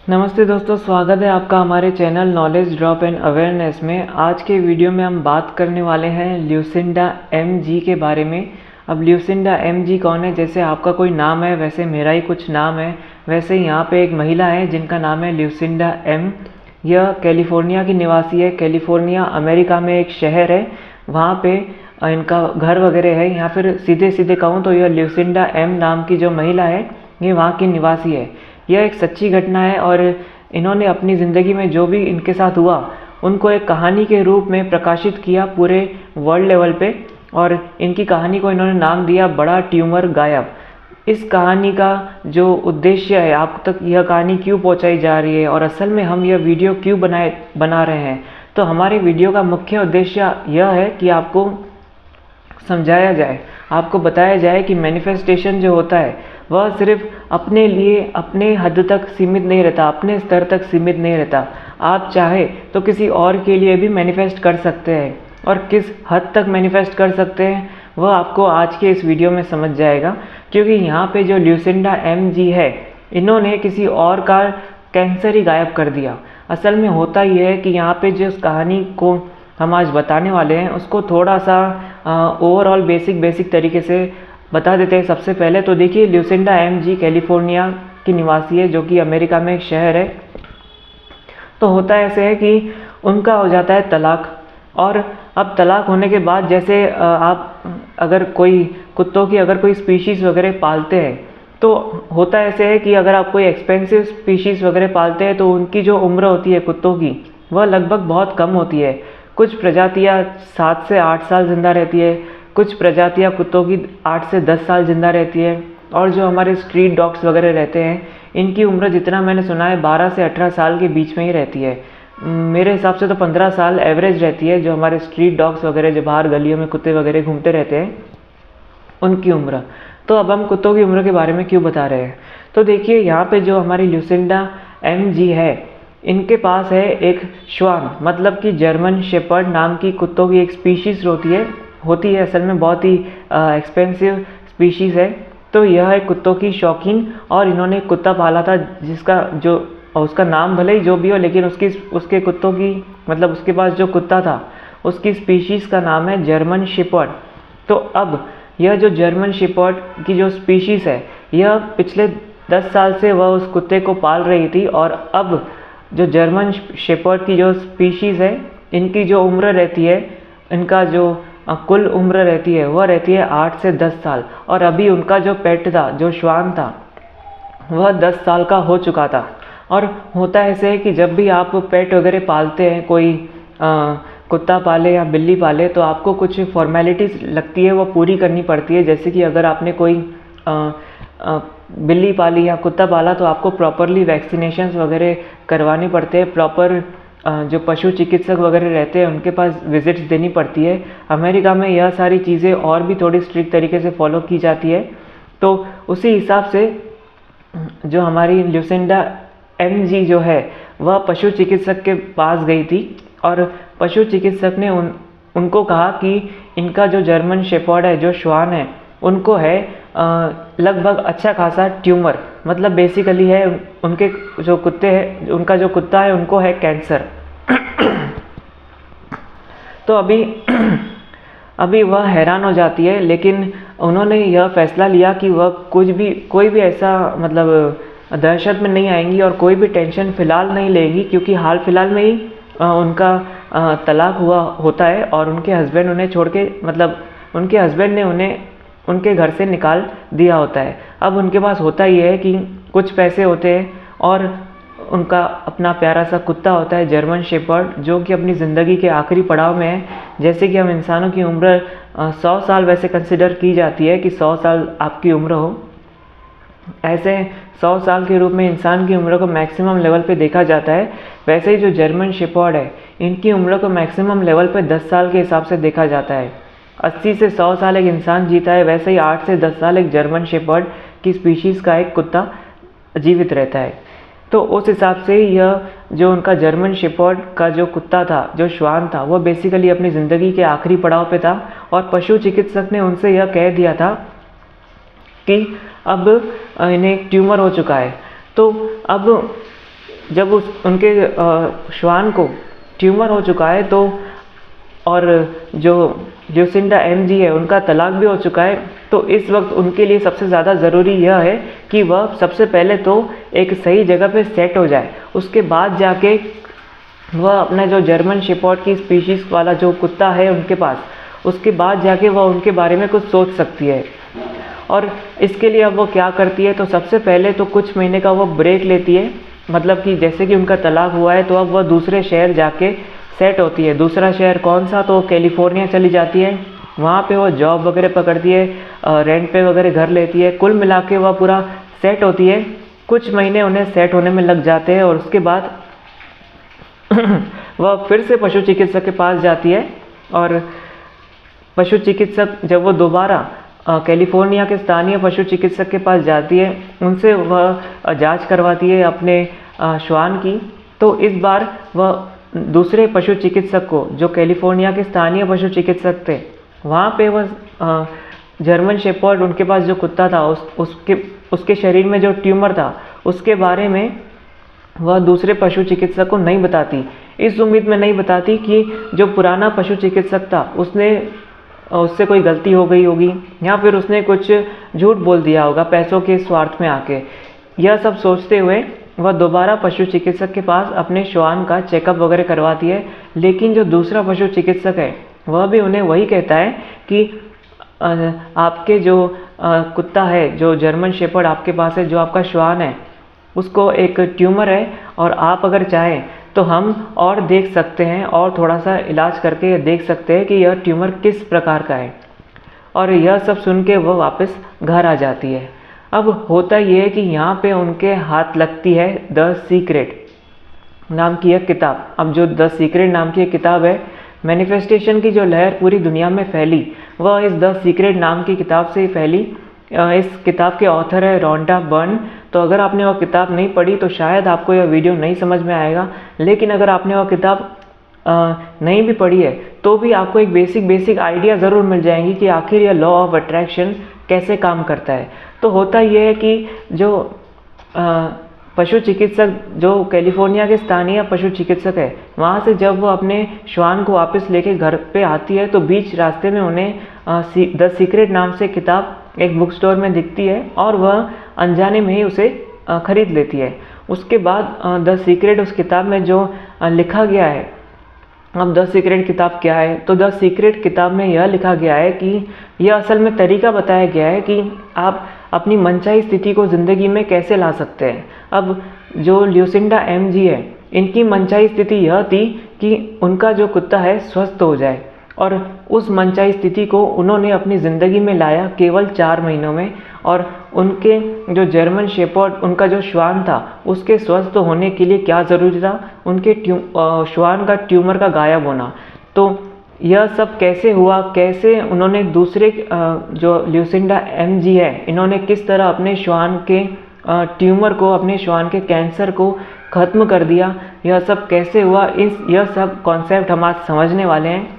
नमस्ते दोस्तों, स्वागत है आपका हमारे channel knowledge drop and awareness में। आज के वीडियो में हम बात करने वाले हैं ल्यूसिंडा एम.जी. के बारे में। अब ल्यूसिंडा एम.जी. कौन है? जैसे आपका कोई नाम है वैसे मेरा ही कुछ नाम है। वैसे यहाँ पे एक महिला है जिनका नाम है ल्यूसिंडा एम. यह कैलिफोर्निया की निवासी है। कैलिफोर्निया अमेरिका में एक शहर है, वहाँ पे इनका घर वगैरह है। या फिर सीधे सीधे कहूँ तो यह ल्यूसिंडा एम नाम की जो महिला है ये वहाँ की निवासी है। यह एक सच्ची घटना है और इन्होंने अपनी ज़िंदगी में जो भी इनके साथ हुआ उनको एक कहानी के रूप में प्रकाशित किया पूरे वर्ल्ड लेवल पे। और इनकी कहानी को इन्होंने नाम दिया बड़ा ट्यूमर गायब। इस कहानी का जो उद्देश्य है, आप तक यह कहानी क्यों पहुंचाई जा रही है और असल में हम यह वीडियो क्यों बना रहे हैं, तो हमारे वीडियो का मुख्य उद्देश्य यह है कि आपको समझाया जाए, आपको बताया जाए कि मैनिफेस्टेशन जो होता है वह सिर्फ अपने लिए अपने हद तक सीमित नहीं रहता, अपने स्तर तक सीमित नहीं रहता। आप चाहे तो किसी और के लिए भी मैनिफेस्ट कर सकते हैं, और किस हद तक मैनिफेस्ट कर सकते हैं वह आपको आज के इस वीडियो में समझ जाएगा। क्योंकि यहाँ पे जो ल्यूसिंडा एम.जी. है, इन्होंने किसी और का कैंसर ही गायब कर दिया। असल में होता ही है कि यहाँ पे जिस कहानी को हम आज बताने वाले हैं उसको थोड़ा सा ओवरऑल बेसिक तरीके से बता देते हैं। सबसे पहले तो देखिए, ल्यूसिंडा एम.जी. कैलिफोर्निया की निवासी है जो कि अमेरिका में एक शहर है। तो होता ऐसे है कि उनका हो जाता है तलाक। और अब तलाक होने के बाद जैसे आप अगर कोई कुत्तों की अगर कोई स्पीशीज़ वगैरह पालते हैं तो होता ऐसे है कि अगर आप कोई एक्सपेंसिव स्पीशीज़ वगैरह पालते हैं तो उनकी जो उम्र होती है कुत्तों की वह लगभग बहुत कम होती है। कुछ प्रजातियाँ 7 से 8 साल ज़िंदा रहती है, कुछ प्रजातियाँ कुत्तों की 8 से 10 साल ज़िंदा रहती है। और जो हमारे स्ट्रीट डॉग्स वगैरह रहते हैं इनकी उम्र जितना मैंने सुना है 12 से 18 साल के बीच में ही रहती है। मेरे हिसाब से तो 15 साल एवरेज रहती है जो हमारे स्ट्रीट डॉग्स वगैरह जो बाहर गलियों में कुत्ते वगैरह घूमते रहते हैं उनकी उम्र। तो अब हम कुत्तों की उम्र के बारे में क्यों बता रहे हैं, तो देखिए यहाँ पे जो हमारी ल्यूसिंडा एम.जी. है इनके पास है एक श्वान, मतलब कि जर्मन शेपर्ड नाम की कुत्तों की एक स्पीशीज़ होती है असल में बहुत ही एक्सपेंसिव स्पीशीज़ है। तो यह है कुत्तों की शौकीन, और इन्होंने एक कुत्ता पाला था जिसका जो उसका नाम भले ही जो भी हो, लेकिन उसके कुत्तों की मतलब उसके पास जो कुत्ता था उसकी स्पीशीज़ का नाम है जर्मन शेपर्ड। तो अब यह जो जर्मन शेपर्ड की जो स्पीशीज़ है यह पिछले 10 साल से वह उस कुत्ते को पाल रही थी। और अब जो जर्मन शेपर्ड की जो स्पीशीज़ है इनकी जो उम्र रहती है, इनका जो कुल उम्र रहती है वह रहती है 8 से 10 साल। और अभी उनका जो पेट था, जो श्वान था, वह 10 साल का हो चुका था। और होता ऐसे है कि जब भी आप पेट वगैरह पालते हैं, कोई कुत्ता पाले या बिल्ली पाले, तो आपको कुछ फॉर्मेलिटीज़ लगती है वो पूरी करनी पड़ती है। जैसे कि अगर आपने कोई बिल्ली पाली या कुत्ता पाला तो आपको प्रॉपरली वैक्सीनेशंस वगैरह करवाने पड़ते हैं। प्रॉपर जो पशु चिकित्सक वगैरह रहते हैं उनके पास विजिट्स देनी पड़ती है। अमेरिका में यह सारी चीज़ें और भी थोड़ी स्ट्रिक्ट तरीके से फॉलो की जाती है। तो उसी हिसाब से जो हमारी ल्यूसिंडा एम.जी. जो है वह पशु चिकित्सक के पास गई थी, और पशु चिकित्सक ने उनको कहा कि इनका जो जर्मन शेपर्ड है, जो श्वान है, उनको है लगभग अच्छा खासा ट्यूमर, मतलब बेसिकली है उनके जो कुत्ते हैं, उनका जो कुत्ता है उनको है कैंसर। तो अभी वह हैरान हो जाती है, लेकिन उन्होंने यह फैसला लिया कि वह कोई भी ऐसा मतलब दहशत में नहीं आएंगी और कोई भी टेंशन फ़िलहाल नहीं लेंगी, क्योंकि हाल फिलहाल में ही उनका तलाक होता है और उनके हस्बैंड उन्हें छोड़ के, मतलब उनके हस्बैंड ने उन्हें उनके घर से निकाल दिया होता है। अब उनके पास होता ही है कि कुछ पैसे होते हैं और उनका अपना प्यारा सा कुत्ता होता है जर्मन शेपर्ड, जो कि अपनी ज़िंदगी के आखिरी पड़ाव में है। जैसे कि हम इंसानों की उम्र 100 साल वैसे कंसिडर की जाती है कि 100 साल आपकी उम्र हो, ऐसे 100 साल के रूप में इंसान की उम्र को मैक्सिमम लेवल पे देखा जाता है। वैसे ही जो जर्मन शेपर्ड है इनकी उम्र को मैक्सिमम लेवल पे 10 साल के हिसाब से देखा जाता है। 80 से 100 साल एक इंसान जीता है, वैसे ही 8 से 10 साल एक जर्मन शेपर्ड की स्पीशीज़ का एक कुत्ता जीवित रहता है। तो उस हिसाब से यह जो उनका जर्मन शेपर्ड का जो कुत्ता था, जो श्वान था, वो बेसिकली अपनी ज़िंदगी के आखिरी पड़ाव पे था। और पशु चिकित्सक ने उनसे यह कह दिया था कि अब इन्हें एक ट्यूमर हो चुका है। तो अब जब उनके श्वान को ट्यूमर हो चुका है तो और जो ल्यूसिंडा एमजी है उनका तलाक भी हो चुका है, तो इस वक्त उनके लिए सबसे ज़्यादा ज़रूरी यह है कि वह सबसे पहले तो एक सही जगह पे सेट हो जाए। उसके बाद जाके वह अपना जो जर्मन शेपर्ड की स्पीशीज़ वाला जो कुत्ता है उनके पास, उसके बाद जाके वह उनके बारे में कुछ सोच सकती है। और इसके लिए अब वो क्या करती है, तो सबसे पहले तो कुछ महीने का वो ब्रेक लेती है, मतलब कि जैसे कि उनका तलाक हुआ है तो अब वह दूसरे शहर जाके सेट होती है। दूसरा शहर कौन सा, तो कैलिफोर्निया चली जाती है। वहाँ पे वो जॉब वगैरह पकड़ती है, रेंट पे वगैरह घर लेती है। कुल मिला के वह पूरा सेट होती है। कुछ महीने उन्हें सेट होने में लग जाते हैं और उसके बाद वह फिर से पशु चिकित्सक के पास जाती है। और पशु चिकित्सक जब वो दोबारा कैलिफोर्निया के स्थानीय पशु चिकित्सक के पास जाती है, उनसे वह जांच करवाती है अपने श्वान की। तो इस बार वह दूसरे पशु चिकित्सक को, जो कैलिफोर्निया के स्थानीय पशु चिकित्सक थे, वहाँ पे वह जर्मन शेपर्ड उनके पास जो कुत्ता था उसके शरीर में जो ट्यूमर था उसके बारे में वह दूसरे पशु चिकित्सक को नहीं बताती। इस उम्मीद में नहीं बताती कि जो पुराना पशु चिकित्सक था उससे कोई गलती हो गई होगी या फिर उसने कुछ झूठ बोल दिया होगा पैसों के स्वार्थ में आके। यह सब सोचते हुए वह दोबारा पशु चिकित्सक के पास अपने श्वान का चेकअप वगैरह करवाती है। लेकिन जो दूसरा पशु चिकित्सक है वह भी उन्हें वही कहता है कि आपके जो कुत्ता है, जो जर्मन शेपर्ड आपके पास है, जो आपका श्वान है, उसको एक ट्यूमर है और आप अगर चाहें तो हम और देख सकते हैं और थोड़ा सा इलाज करके देख सकते हैं कि यह ट्यूमर किस प्रकार का है। और यह सब सुन के वह वापस घर आ जाती है। अब होता यह है कि यहाँ पे उनके हाथ लगती है द सीक्रेट नाम की एक किताब। अब जो द सीक्रेट नाम की एक किताब है, मैनिफेस्टेशन की जो लहर पूरी दुनिया में फैली वह इस द सीक्रेट नाम की किताब से ही फैली। इस किताब के ऑथर है रोंडा बर्न। तो अगर आपने वह किताब नहीं पढ़ी तो शायद आपको यह वीडियो नहीं समझ में आएगा, लेकिन अगर आपने वह किताब नहीं भी पढ़ी है तो भी आपको एक बेसिक आइडिया ज़रूर मिल जाएंगी कि आखिर यह लॉ ऑफ अट्रैक्शन कैसे काम करता है। तो होता यह है कि जो पशु चिकित्सक, जो कैलिफोर्निया के स्थानीय पशु चिकित्सक है, वहाँ से जब वो अपने श्वान को वापस लेके घर पे आती है तो बीच रास्ते में उन्हें द सीक्रेट नाम से किताब एक बुक स्टोर में दिखती है और वह अनजाने में ही उसे खरीद लेती है। उसके बाद द सीक्रेट उस किताब में जो लिखा गया है, अब द सीक्रेट किताब क्या है, तो द सीक्रेट किताब में यह लिखा गया है कि यह असल में तरीका बताया गया है कि आप अपनी मनचाही स्थिति को ज़िंदगी में कैसे ला सकते हैं। अब जो ल्यूसिंडा एमजी है, इनकी मनचाही स्थिति यह थी कि उनका जो कुत्ता है स्वस्थ हो जाए, और उस मनचाही स्थिति को उन्होंने अपनी ज़िंदगी में लाया केवल 4 महीनों में। और उनके जो जर्मन शेपर्ड, उनका जो श्वान था, उसके स्वस्थ होने के लिए क्या ज़रूरी था, उनके श्वान का ट्यूमर का गायब होना। तो यह सब कैसे हुआ, कैसे उन्होंने दूसरे जो ल्यूसिंडा एमजी है, इन्होंने किस तरह अपने श्वान के ट्यूमर को, अपने श्वान के कैंसर को ख़त्म कर दिया, यह सब कैसे हुआ, यह सब कॉन्सेप्ट हम आज समझने वाले हैं।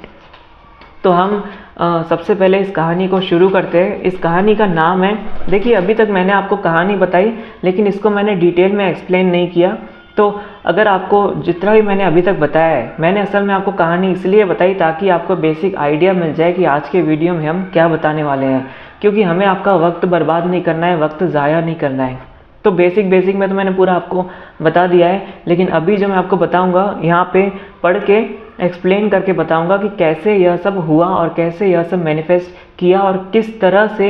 तो हम सबसे पहले इस कहानी को शुरू करते हैं। इस कहानी का नाम है, देखिए अभी तक मैंने आपको कहानी बताई लेकिन इसको मैंने डिटेल में एक्सप्लेन नहीं किया। तो अगर आपको जितना भी मैंने अभी तक बताया है, मैंने असल में आपको कहानी इसलिए बताई ताकि आपको बेसिक आइडिया मिल जाए कि आज के वीडियो में हम क्या बताने वाले हैं, क्योंकि हमें आपका वक्त बर्बाद नहीं करना है, वक्त ज़ाया नहीं करना है। तो बेसिक में तो मैंने पूरा आपको बता दिया है, लेकिन अभी जो मैं आपको बताऊंगा यहाँ पे पढ़ के एक्सप्लेन करके बताऊंगा कि कैसे यह सब हुआ और कैसे यह सब मैनिफेस्ट किया और किस तरह से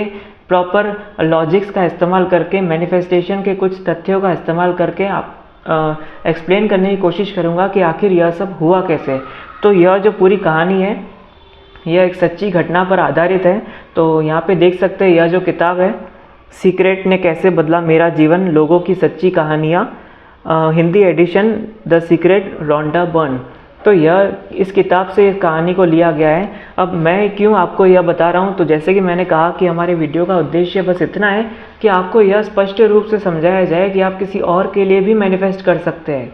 प्रॉपर लॉजिक्स का इस्तेमाल करके, मैनिफेस्टेशन के कुछ तथ्यों का इस्तेमाल करके आप एक्सप्लेन करने की कोशिश करूँगा कि आखिर यह सब हुआ कैसे। तो यह जो पूरी कहानी है यह एक सच्ची घटना पर आधारित है। तो यहाँ पे देख सकते हैं, यह जो किताब है सीक्रेट ने कैसे बदला मेरा जीवन, लोगों की सच्ची कहानियाँ, Hindi edition The Secret Rhonda Byrne. तो यह इस किताब से इस कहानी को लिया गया है। अब मैं क्यों आपको यह बता रहा हूँ, तो जैसे कि मैंने कहा कि हमारे वीडियो का उद्देश्य बस इतना है कि आपको यह स्पष्ट रूप से समझाया जाए कि आप किसी और के लिए भी मैनिफेस्ट कर सकते हैं।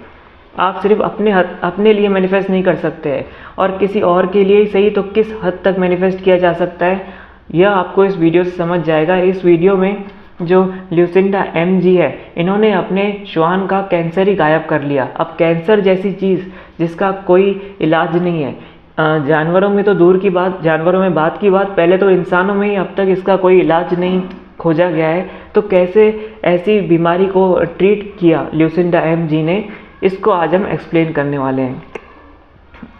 आप सिर्फ अपने लिए मैनिफेस्ट नहीं कर सकते हैं, और किसी और के लिए ही सही तो किस हद तक मैनिफेस्ट किया जा सकता है, यह आपको इस वीडियो से समझ जाएगा। इस वीडियो में जो ल्यूसिंडा एमजी है, इन्होंने अपने श्वान का कैंसर ही गायब कर लिया। अब कैंसर जैसी चीज़ जिसका कोई इलाज नहीं है, जानवरों में तो दूर की बात, जानवरों में बात की बात, पहले तो इंसानों में ही अब तक इसका कोई इलाज नहीं खोजा गया है, तो कैसे ऐसी बीमारी को ट्रीट किया ल्यूसिंडा एमजी ने, इसको आज हम एक्सप्लेन करने वाले हैं।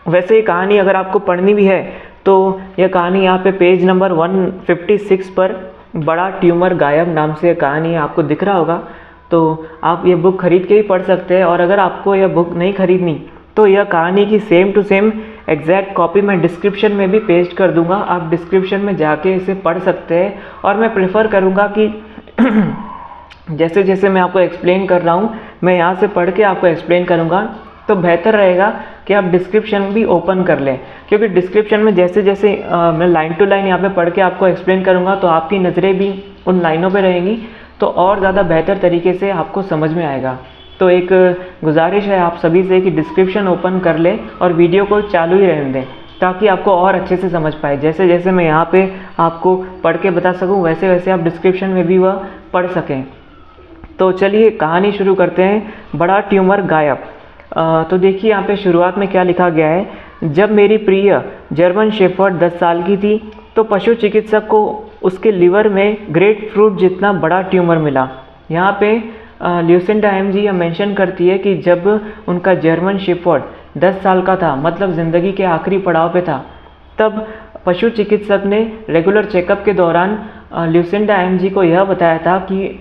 वैसे ये कहानी अगर आपको पढ़नी भी है तो यह कहानी यहाँ पे पेज नंबर 156 पर बड़ा ट्यूमर गायब नाम से कहानी आपको दिख रहा होगा, तो आप ये बुक खरीद के ही पढ़ सकते हैं। और अगर आपको यह बुक नहीं खरीदनी तो यह कहानी की same to same exact copy मैं डिस्क्रिप्शन में भी पेस्ट कर दूंगा, आप डिस्क्रिप्शन में जाके इसे पढ़ सकते हैं। और मैं प्रेफर करूँगा कि जैसे जैसे मैं आपको एक्सप्लेन कर रहा हूँ, मैं यहाँ से पढ़ के आपको एक्सप्लेन करूँगा, तो बेहतर रहेगा कि आप डिस्क्रिप्शन भी ओपन कर लें, क्योंकि डिस्क्रिप्शन में जैसे जैसे मैं लाइन टू लाइन यहाँ पे पढ़ के आपको एक्सप्लेन करूँगा तो आपकी नज़रें भी उन लाइनों पे रहेंगी, तो और ज़्यादा बेहतर तरीके से आपको समझ में आएगा। तो एक गुजारिश है आप सभी से कि डिस्क्रिप्शन ओपन कर लें और वीडियो को चालू ही रहने दें, ताकि आपको और अच्छे से समझ पाए। जैसे जैसे मैं यहाँ पे आपको पढ़ के बता सकूँ, वैसे वैसे आप डिस्क्रिप्शन में भी वह पढ़ सकें। तो चलिए कहानी शुरू करते हैं, बड़ा ट्यूमर गायब। तो देखिए यहाँ पे शुरुआत में क्या लिखा गया है। जब मेरी प्रिय जर्मन शेफर्ड 10 साल की थी तो पशु चिकित्सक को उसके लिवर में ग्रेप फ्रूट जितना बड़ा ट्यूमर मिला। यहाँ पे ल्यूसिंडा एमजी यह मेंशन करती है कि जब उनका जर्मन शेफर्ड 10 साल का था, मतलब ज़िंदगी के आखिरी पड़ाव पे था, तब पशु चिकित्सक ने रेगुलर चेकअप के दौरान ल्यूसिंडा एमजी को यह बताया था कि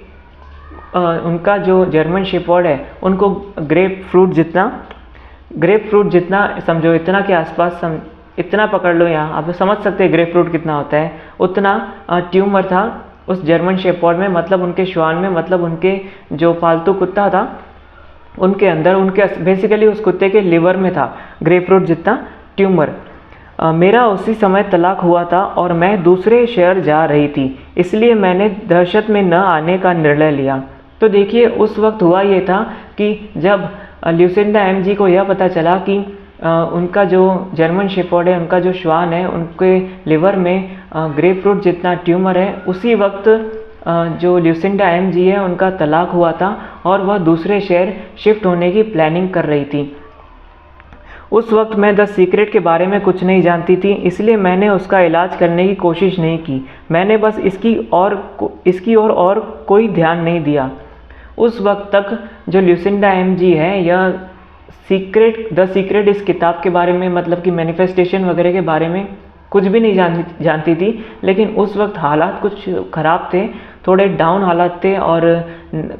उनका जो जर्मन शेफर्ड है उनको ग्रेप फ्रूट जितना समझो, इतना के आसपास इतना पकड़ लो, यहाँ आप समझ सकते हैं ग्रेप फ्रूट कितना होता है, उतना ट्यूमर था उस जर्मन शेफर्ड में, मतलब उनके श्वान में, मतलब उनके जो पालतू कुत्ता था उनके अंदर, उनके बेसिकली उस कुत्ते के लिवर में था ग्रेप फ्रूट जितना ट्यूमर। मेरा उसी समय तलाक हुआ था और मैं दूसरे शहर जा रही थी, इसलिए मैंने दहशत में न आने का निर्णय लिया। तो देखिए उस वक्त हुआ ये था कि जब ल्यूसिंडा एमजी को यह पता चला कि उनका जो जर्मन शेफर्ड है, उनका जो श्वान है, उनके लिवर में ग्रेप फ्रूट जितना ट्यूमर है, उसी वक्त जो ल्यूसिंडा एमजी है उनका तलाक हुआ था और वह दूसरे शहर शिफ्ट होने की प्लानिंग कर रही थी। उस वक्त मैं द सीक्रेट के बारे में कुछ नहीं जानती थी, इसलिए मैंने उसका इलाज करने की कोशिश नहीं की। मैंने बस इसकी ओर और कोई ध्यान नहीं दिया। उस वक्त तक जो ल्यूसिंडा एमजी है, यह द सीक्रेट इस किताब के बारे में, मतलब कि मैनिफेस्टेशन वगैरह के बारे में कुछ भी नहीं जानती थी। लेकिन उस वक्त हालात कुछ ख़राब थे, थोड़े डाउन हालात थे और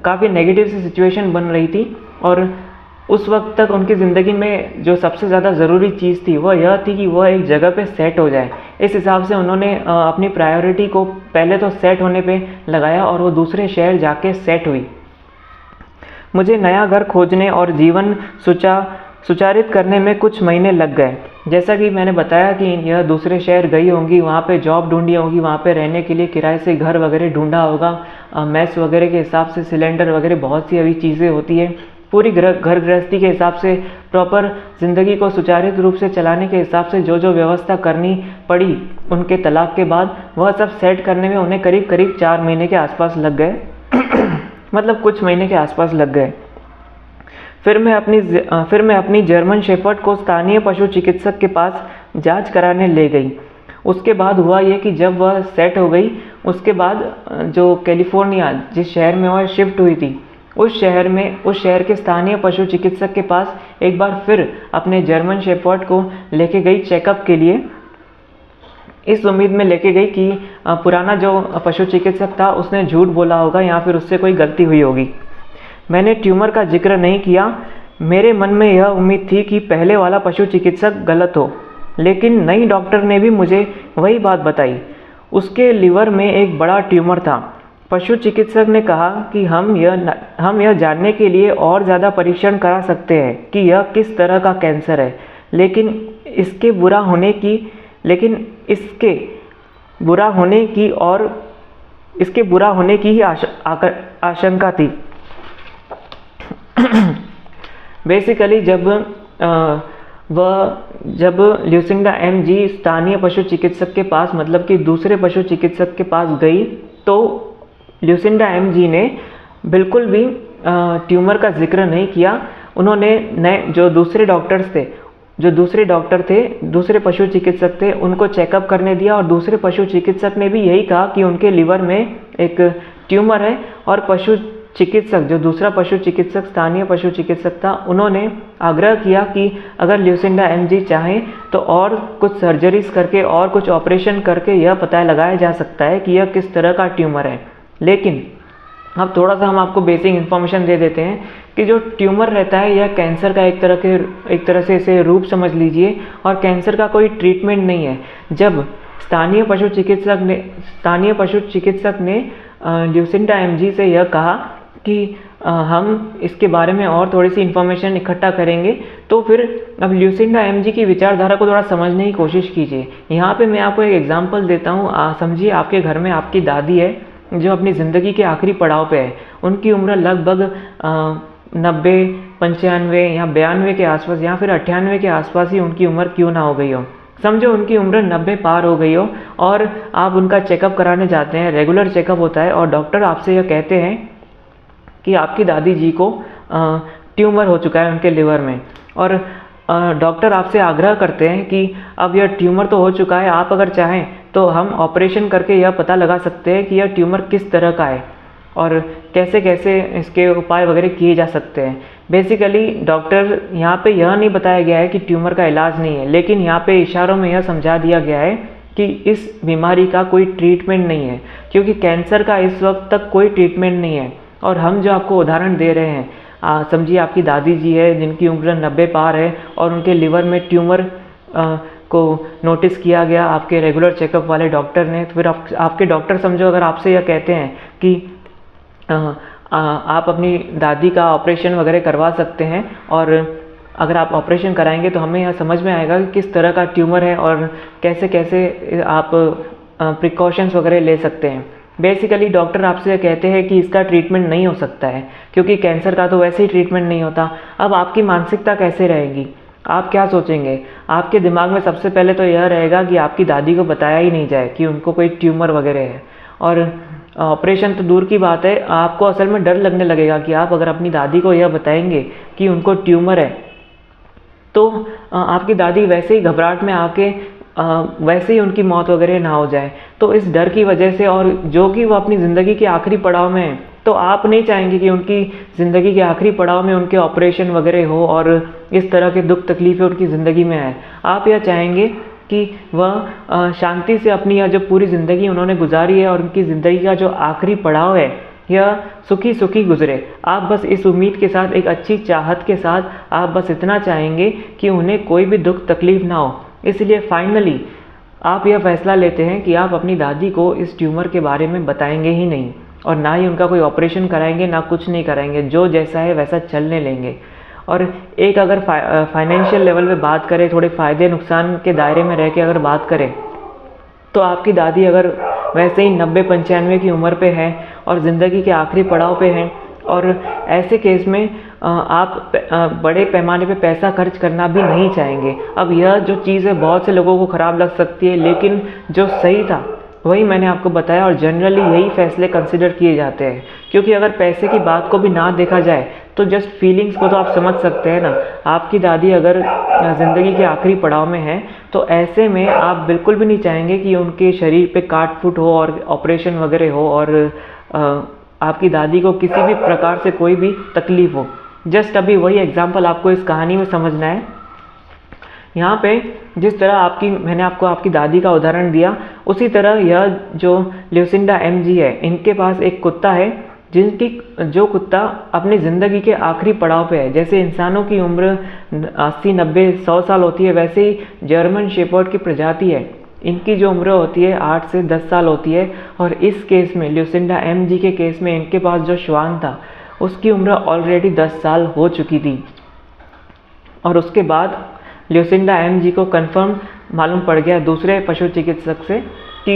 काफ़ी नेगेटिव सी सिचुएशन बन रही थी। और उस वक्त तक उनकी ज़िंदगी में जो सबसे ज़्यादा ज़रूरी चीज़ थी वह यह थी कि वह एक जगह पे सेट हो जाए। इस हिसाब से उन्होंने अपनी प्रायोरिटी को पहले तो सेट होने पे लगाया और वो दूसरे शहर जाके सेट हुई। मुझे नया घर खोजने और जीवन सुचारित करने में कुछ महीने लग गए। जैसा कि मैंने बताया कि यह दूसरे शहर गई होंगी, वहाँ पे जॉब ढूंढी होगी, वहाँ पे रहने के लिए किराए से घर वगैरह ढूंढा होगा, मैस वगैरह के हिसाब से, सिलेंडर वगैरह बहुत सी अभी चीज़ें होती है। पूरी घर गृहस्थी के हिसाब से, प्रॉपर ज़िंदगी को सुचारित रूप से चलाने के हिसाब से जो जो व्यवस्था करनी पड़ी उनके तलाक के बाद, वह सब सेट करने में उन्हें करीब करीब 4 महीने के आसपास लग गए मतलब कुछ महीने के आसपास लग गए। फिर मैं अपनी जर्मन शेफर्ड को स्थानीय पशु चिकित्सक के पास जांच कराने ले गई। उसके बाद हुआ ये कि जब वह सेट हो गई, उसके बाद जो कैलिफोर्निया जिस शहर में वह शिफ्ट हुई थी, उस शहर के स्थानीय पशु चिकित्सक के पास एक बार फिर अपने जर्मन शेफर्ड को लेके गई चेकअप के लिए, इस उम्मीद में लेके गई कि पुराना जो पशु चिकित्सक था उसने झूठ बोला होगा या फिर उससे कोई गलती हुई होगी। मैंने ट्यूमर का जिक्र नहीं किया। मेरे मन में यह उम्मीद थी कि पहले वाला पशु चिकित्सक गलत हो, लेकिन नई डॉक्टर ने भी मुझे वही बात बताई। उसके लिवर में एक बड़ा ट्यूमर था। पशु चिकित्सक ने कहा कि हम यह जानने के लिए और ज़्यादा परीक्षण करा सकते हैं कि यह किस तरह का कैंसर है, लेकिन इसके बुरा होने की ही आशंका थी। बेसिकली जब ल्यूसिंडा एमजी स्थानीय पशु चिकित्सक के पास, मतलब कि दूसरे पशु चिकित्सक के पास गई, तो ल्यूसिंडा एमजी ने बिल्कुल भी ट्यूमर का जिक्र नहीं किया। उन्होंने नए जो दूसरे डॉक्टर थे, दूसरे पशु चिकित्सक थे, उनको चेकअप करने दिया और दूसरे पशु चिकित्सक ने भी यही कहा कि उनके लिवर में एक ट्यूमर है। और पशु चिकित्सक, जो दूसरा पशु चिकित्सक, स्थानीय पशु चिकित्सक था, उन्होंने आग्रह किया कि अगर ल्यूसिंडा एमजी चाहें तो और कुछ सर्जरीज करके और कुछ ऑपरेशन करके यह पता लगाया जा सकता है कि यह किस तरह का ट्यूमर है। लेकिन अब थोड़ा सा हम आपको बेसिक इन्फॉर्मेशन दे देते हैं कि जो ट्यूमर रहता है यह कैंसर का एक तरह से इसे रूप समझ लीजिए, और कैंसर का कोई ट्रीटमेंट नहीं है। जब स्थानीय पशु चिकित्सक ने ल्यूसिंडा एमजी से यह कहा कि हम इसके बारे में और थोड़ी सी इन्फॉर्मेशन इकट्ठा करेंगे, तो फिर अब ल्यूसिंडा एमजी की विचारधारा को थोड़ा समझने की कोशिश कीजिए। यहाँ पे मैं आपको एक एग्जांपल देता हूँ। समझिए आपके घर में आपकी दादी है जो अपनी ज़िंदगी के आखिरी पड़ाव पे है। उनकी उम्र लगभग 90, 95 या 92 के आसपास या फिर 98 के आसपास ही उनकी उम्र क्यों ना हो गई हो। समझो उनकी उम्र 90 पार हो गई हो और आप उनका चेकअप कराने जाते हैं, रेगुलर चेकअप होता है, और डॉक्टर आपसे यह कहते हैं कि आपकी दादी जी को ट्यूमर हो चुका है उनके लिवर में। और डॉक्टर आपसे आग्रह करते हैं कि अब यह ट्यूमर तो हो चुका है, आप अगर चाहें तो हम ऑपरेशन करके यह पता लगा सकते हैं कि यह ट्यूमर किस तरह का है और कैसे कैसे इसके उपाय वगैरह किए जा सकते हैं। बेसिकली डॉक्टर यहाँ पे यह नहीं बताया गया है कि ट्यूमर का इलाज नहीं है, लेकिन यहाँ पे इशारों में यह समझा दिया गया है कि इस बीमारी का कोई ट्रीटमेंट नहीं है, क्योंकि कैंसर का इस वक्त तक कोई ट्रीटमेंट नहीं है। और हम जो आपको उदाहरण दे रहे हैं, समझिए आपकी दादी जी है जिनकी उम्र 90 पार है और उनके लिवर में ट्यूमर को नोटिस किया गया आपके रेगुलर चेकअप वाले डॉक्टर ने। तो फिर आपके डॉक्टर समझो अगर आपसे यह कहते हैं कि आप अपनी दादी का ऑपरेशन वगैरह करवा सकते हैं, और अगर आप ऑपरेशन कराएंगे तो हमें यह समझ में आएगा कि किस तरह का ट्यूमर है और कैसे कैसे आप प्रिकॉशंस वगैरह ले सकते हैं। बेसिकली डॉक्टर आपसे कहते हैं कि इसका ट्रीटमेंट नहीं हो सकता है, क्योंकि कैंसर का तो वैसे ही ट्रीटमेंट नहीं होता। अब आपकी मानसिकता कैसे रहेगी, आप क्या सोचेंगे? आपके दिमाग में सबसे पहले तो यह रहेगा कि आपकी दादी को बताया ही नहीं जाए कि उनको कोई ट्यूमर वगैरह है। और ऑपरेशन तो दूर की बात है, आपको असल में डर लगने लगेगा कि आप अगर अपनी दादी को यह बताएंगे कि उनको ट्यूमर है तो आपकी दादी वैसे ही घबराहट में आके वैसे ही उनकी मौत वगैरह ना हो जाए। तो इस डर की वजह से, और जो कि वो अपनी ज़िंदगी के आखिरी पड़ाव में है, तो आप नहीं चाहेंगे कि उनकी ज़िंदगी के आखिरी पड़ाव में उनके ऑपरेशन वगैरह हो और इस तरह के दुख तकलीफ़ें उनकी ज़िंदगी में आए। आप यह चाहेंगे कि वह शांति से अपनी यह जो पूरी ज़िंदगी उन्होंने गुजारी है और उनकी ज़िंदगी का जो आखिरी पड़ाव है यह सुखी सुखी गुजरे। आप बस इस उम्मीद के साथ, एक अच्छी चाहत के साथ, आप बस इतना चाहेंगे कि उन्हें कोई भी दुख तकलीफ़ ना हो। इसलिए फाइनली आप यह फैसला लेते हैं कि आप अपनी दादी को इस ट्यूमर के बारे में बताएंगे ही नहीं, और ना ही उनका कोई ऑपरेशन कराएंगे, ना कुछ नहीं कराएंगे, जो जैसा है वैसा चलने लेंगे। और एक अगर फाइनेंशियल लेवल पे बात करें, थोड़े फ़ायदे नुकसान के दायरे में रह के अगर बात करें, तो आपकी दादी अगर वैसे ही 90-95 की उम्र पे है और ज़िंदगी के आखिरी पड़ाव पे हैं, और ऐसे केस में आप बड़े पैमाने पे पैसा खर्च करना भी नहीं चाहेंगे। अब यह जो चीज़ है बहुत से लोगों को ख़राब लग सकती है, लेकिन जो सही था वही मैंने आपको बताया, और जनरली यही फैसले कंसिडर किए जाते हैं। क्योंकि अगर पैसे की बात को भी ना देखा जाए तो जस्ट फीलिंग्स को तो आप समझ सकते हैं ना। आपकी दादी अगर ज़िंदगी के आखिरी पड़ाव में है तो ऐसे में आप बिल्कुल भी नहीं चाहेंगे कि उनके शरीर पे काट फूट हो और ऑपरेशन वगैरह हो और आपकी दादी को किसी भी प्रकार से कोई भी तकलीफ़ हो। जस्ट अभी वही एग्जाम्पल आपको इस कहानी में समझना है। यहाँ पे जिस तरह मैंने आपको आपकी दादी का उदाहरण दिया, उसी तरह यह जो ल्यूसिंडा एमजी है, इनके पास एक कुत्ता है जो कुत्ता अपनी ज़िंदगी के आखिरी पड़ाव पे है। जैसे इंसानों की उम्र 80, 90, 100 साल होती है, वैसे ही जर्मन शेपर्ड की प्रजाति है, इनकी जो उम्र होती है 8 से 10 साल होती है। और इस केस में, ल्यूसिंडा एमजी के केस में, इनके पास जो श्वान था उसकी उम्र ऑलरेडी 10 साल हो चुकी थी। और उसके बाद ल्यूसिंडा एमजी को कंफर्म मालूम पड़ गया दूसरे पशु चिकित्सक से कि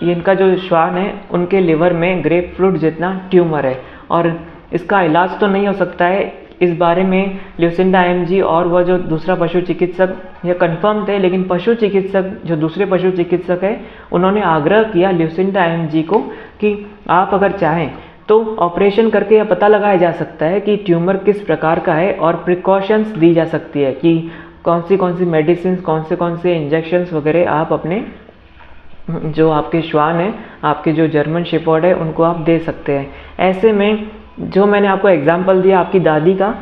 इनका जो श्वान है उनके लिवर में ग्रेप फ्रूट जितना ट्यूमर है और इसका इलाज तो नहीं हो सकता है। इस बारे में ल्यूसिंडा एमजी और वह जो दूसरा पशु चिकित्सक यह कंफर्म थे, लेकिन पशु चिकित्सक जो दूसरे पशु चिकित्सक है उन्होंने आग्रह किया ल्यूसिंडा एमजी को कि आप अगर चाहें तो ऑपरेशन करके यह पता लगाया जा सकता है कि ट्यूमर किस प्रकार का है और प्रिकॉशंस दी जा सकती है कि कौन सी मेडिसिन, कौन से इंजेक्शंस वगैरह आप अपने जो आपके श्वान हैं, आपके जो जर्मन शेपर्ड है, उनको आप दे सकते हैं। ऐसे में जो मैंने आपको एग्जांपल दिया आपकी दादी का,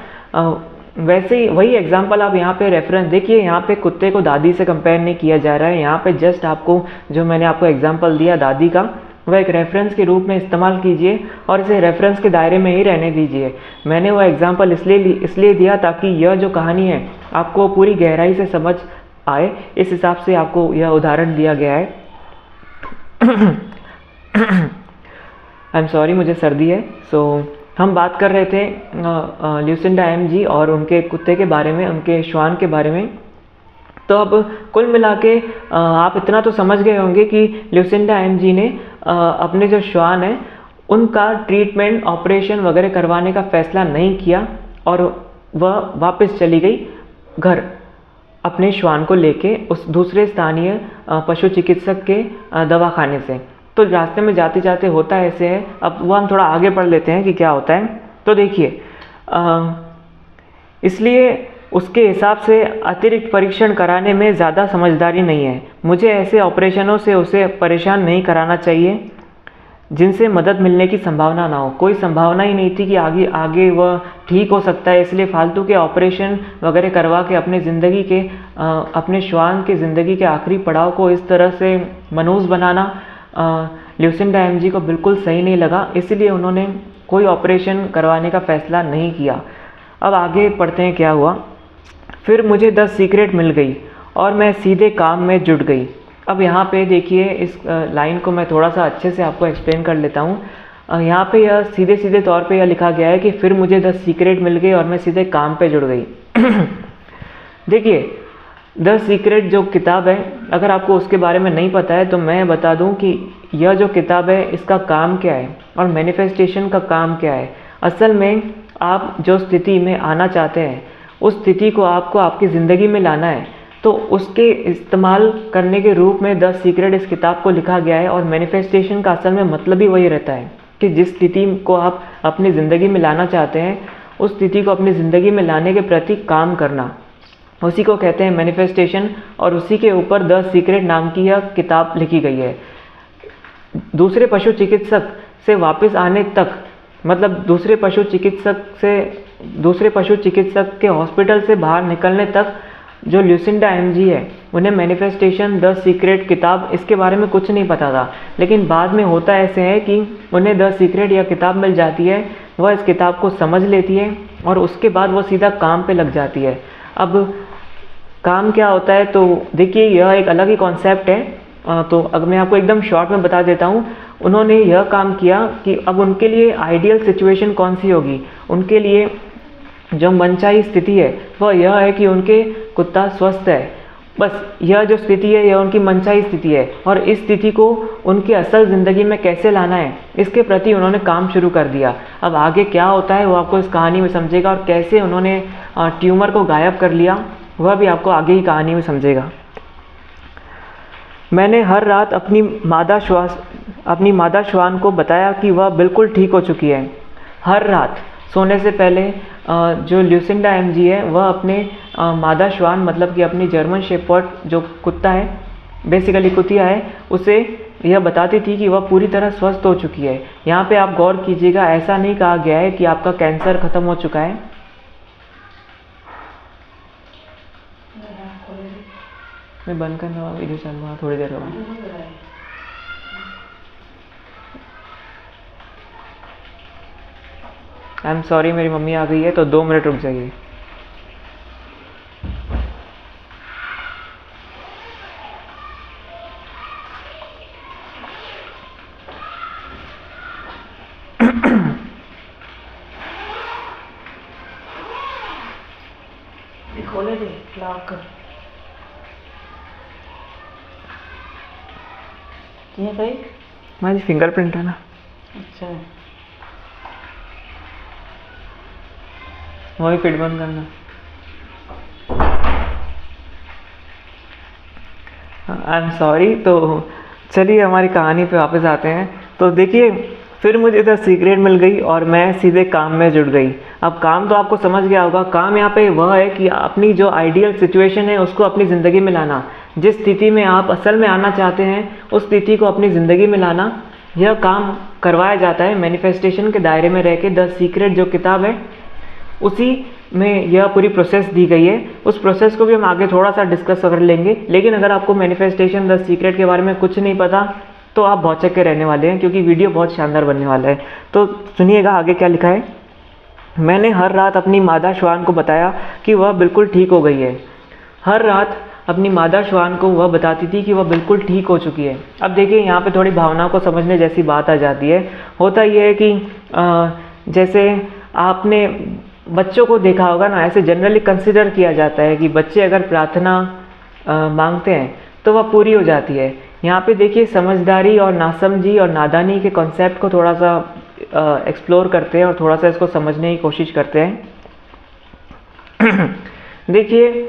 वैसे ही वही एग्जांपल आप यहाँ पे रेफरेंस देखिए, यहाँ पे कुत्ते को दादी से कंपेयर नहीं किया जा रहा है, यहाँ पे जस्ट आपको जो मैंने आपको एग्जांपल दिया दादी का, वह एक रेफरेंस के रूप में इस्तेमाल कीजिए और इसे रेफरेंस के दायरे में ही रहने दीजिए। मैंने वो एग्जांपल इसलिए दिया ताकि यह जो कहानी है आपको पूरी गहराई से समझ आए, इस हिसाब से आपको यह उदाहरण दिया गया है। आई एम सॉरी, मुझे सर्दी है। हम बात कर रहे थे ल्यूसिंडा एमजी और उनके कुत्ते के बारे में, उनके श्वान के बारे में। तो अब कुल मिला के आप इतना तो समझ गए होंगे कि ल्यूसिंडा एमजी ने अपने जो श्वान हैं उनका ट्रीटमेंट, ऑपरेशन वगैरह करवाने का फैसला नहीं किया और वह वापस चली गई घर अपने श्वान को लेके उस दूसरे स्थानीय पशु चिकित्सक के दवाखाने से। तो रास्ते में जाते जाते होता ऐसे है, अब वो हम थोड़ा आगे पढ़ लेते हैं कि क्या होता है। तो देखिए, इसलिए उसके हिसाब से अतिरिक्त परीक्षण कराने में ज़्यादा समझदारी नहीं है। मुझे ऐसे ऑपरेशनों से उसे परेशान नहीं कराना चाहिए जिनसे मदद मिलने की संभावना ना हो। कोई संभावना ही नहीं थी कि आगे वह ठीक हो सकता है, इसलिए फालतू के ऑपरेशन वगैरह करवा के अपने श्वान के ज़िंदगी के आखिरी पड़ाव को इस तरह से मनहूस बनाना ल्यूसिंडा एमजी को बिल्कुल सही नहीं लगा, इसलिए उन्होंने कोई ऑपरेशन करवाने का फैसला नहीं किया। अब आगे पढ़ते हैं क्या हुआ। फिर मुझे 10 सीक्रेट मिल गई और मैं सीधे काम में जुट गई। अब यहाँ पे देखिए, इस लाइन को मैं थोड़ा सा अच्छे से आपको एक्सप्लेन कर लेता हूँ। यहाँ पे यह सीधे तौर पे यह लिखा गया है कि फिर मुझे 10 सीक्रेट मिल गई और मैं सीधे काम पे जुड़ गई। देखिए, 10 सीक्रेट जो किताब है, अगर आपको उसके बारे में नहीं पता है तो मैं बता दूं कि यह जो किताब है इसका काम क्या है और मैनिफेस्टेशन का काम क्या है। असल में आप जो स्थिति में आना चाहते हैं उस स्थिति को आपको आपकी ज़िंदगी में लाना है, तो उसके इस्तेमाल करने के रूप में 10 सीक्रेट इस किताब को लिखा गया है। और मैनिफेस्टेशन का असल में मतलब ही वही रहता है कि जिस स्थिति को आप अपनी ज़िंदगी में लाना चाहते हैं उस स्थिति को अपनी ज़िंदगी में लाने के प्रति काम करना, उसी को कहते हैं मैनिफेस्टेशन। और उसी के ऊपर 10 सीक्रेट नाम की यह किताब लिखी गई है। दूसरे पशु चिकित्सक से वापस आने तक, मतलब दूसरे पशु चिकित्सक के हॉस्पिटल से बाहर निकलने तक जो ल्यूसिंडा एमजी है उन्हें मैनिफेस्टेशन 10 सीक्रेट किताब इसके बारे में कुछ नहीं पता था। लेकिन बाद में होता ऐसे है कि उन्हें 10 सीक्रेट यह किताब मिल जाती है, वह इस किताब को समझ लेती है और उसके बाद वह सीधा काम पे लग जाती है। अब काम क्या होता है, तो देखिए यह एक अलग ही कॉन्सेप्ट है। तो अगर मैं आपको एकदम शॉर्ट में बता देता हूँ, उन्होंने यह काम किया कि अब उनके लिए आइडियल सिचुएशन कौन सी होगी। उनके लिए जो मनचाही स्थिति है वह यह है कि उनके कुत्ता स्वस्थ है। बस यह जो स्थिति है यह उनकी मनचाही स्थिति है और इस स्थिति को उनकी असल ज़िंदगी में कैसे लाना है इसके प्रति उन्होंने काम शुरू कर दिया। अब आगे क्या होता है वो आपको इस कहानी में समझेगा, और कैसे उन्होंने ट्यूमर को गायब कर लिया वह भी आपको आगे ही कहानी में समझेगा। मैंने हर रात अपनी मादा श्वान को बताया कि वह बिल्कुल ठीक हो चुकी है। हर रात सोने से पहले जो ल्यूसिंडा एमजी है वह अपने मादा श्वान, मतलब कि अपनी जर्मन शेपर्ड जो कुत्ता है, बेसिकली कुतिया है, उसे यह बताती थी कि वह पूरी तरह स्वस्थ हो चुकी है। यहाँ पे आप गौर कीजिएगा, ऐसा नहीं कहा गया है कि आपका कैंसर खत्म हो चुका है। मैं बंद करना, वीडियो चालू हुआ थोड़ी देर बाद। आई एम सॉरी, मेरी मम्मी आ गई है तो 2 मिनट रुक जाइए। खोले दे लॉक ये भाई हमारी फिंगरप्रिंट है ना। अच्छा, वही फिट बंद करना। I am sorry. तो चलिए हमारी कहानी पे वापस आते हैं। तो देखिए, फिर मुझे द सीक्रेट मिल गई और मैं सीधे काम में जुड़ गई। अब काम तो आपको समझ गया होगा, काम यहाँ पे वह है कि अपनी जो आइडियल सिचुएशन है उसको अपनी ज़िंदगी में लाना, जिस स्थिति में आप असल में आना चाहते हैं उस स्थिति को अपनी ज़िंदगी में लाना, यह काम करवाया जाता है मैनिफेस्टेशन के दायरे में रह के। द सीक्रेट जो किताब है उसी में यह पूरी प्रोसेस दी गई है। उस प्रोसेस को भी हम आगे थोड़ा सा डिस्कस कर लेंगे, लेकिन अगर आपको मैनिफेस्टेशन द सीक्रेट के बारे में कुछ नहीं पता तो आप भौचक के रहने वाले हैं, क्योंकि वीडियो बहुत शानदार बनने वाला है। तो सुनिएगा आगे क्या लिखा है। मैंने हर रात अपनी मादा श्वान को बताया कि वह बिल्कुल ठीक हो गई है। हर रात अपनी मादा श्वान को वह बताती थी कि वह बिल्कुल ठीक हो चुकी है। अब देखिए यहाँ पे थोड़ी भावनाओं को समझने जैसी बात आ जाती है। होता यह है कि जैसे आपने बच्चों को देखा होगा ना, ऐसे जनरली कंसिडर किया जाता है कि बच्चे अगर प्रार्थना मांगते हैं तो वह पूरी हो जाती है। यहाँ पे देखिए समझदारी और नासमझी और नादानी के कॉन्सेप्ट को थोड़ा सा एक्सप्लोर करते हैं और थोड़ा सा इसको समझने की कोशिश करते हैं। देखिए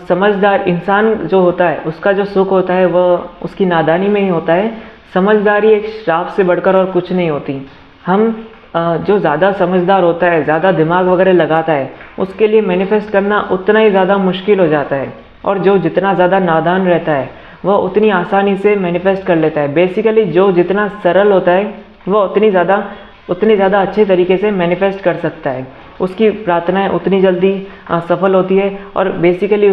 समझदार इंसान जो होता है उसका जो सुख होता है वह उसकी नादानी में ही होता है। समझदारी एक श्राप से बढ़कर और कुछ नहीं होती। हम जो ज़्यादा समझदार होता है, ज़्यादा दिमाग वगैरह लगाता है, उसके लिए मैनिफेस्ट करना उतना ही ज़्यादा मुश्किल हो जाता है, और जो जितना ज़्यादा नादान रहता है वह उतनी आसानी से मैनिफेस्ट कर लेता है। बेसिकली जो जितना सरल होता है वह उतनी ज़्यादा अच्छे तरीके से मैनिफेस्ट कर सकता है। उसकी प्रार्थनाएं उतनी जल्दी सफल होती है। और बेसिकली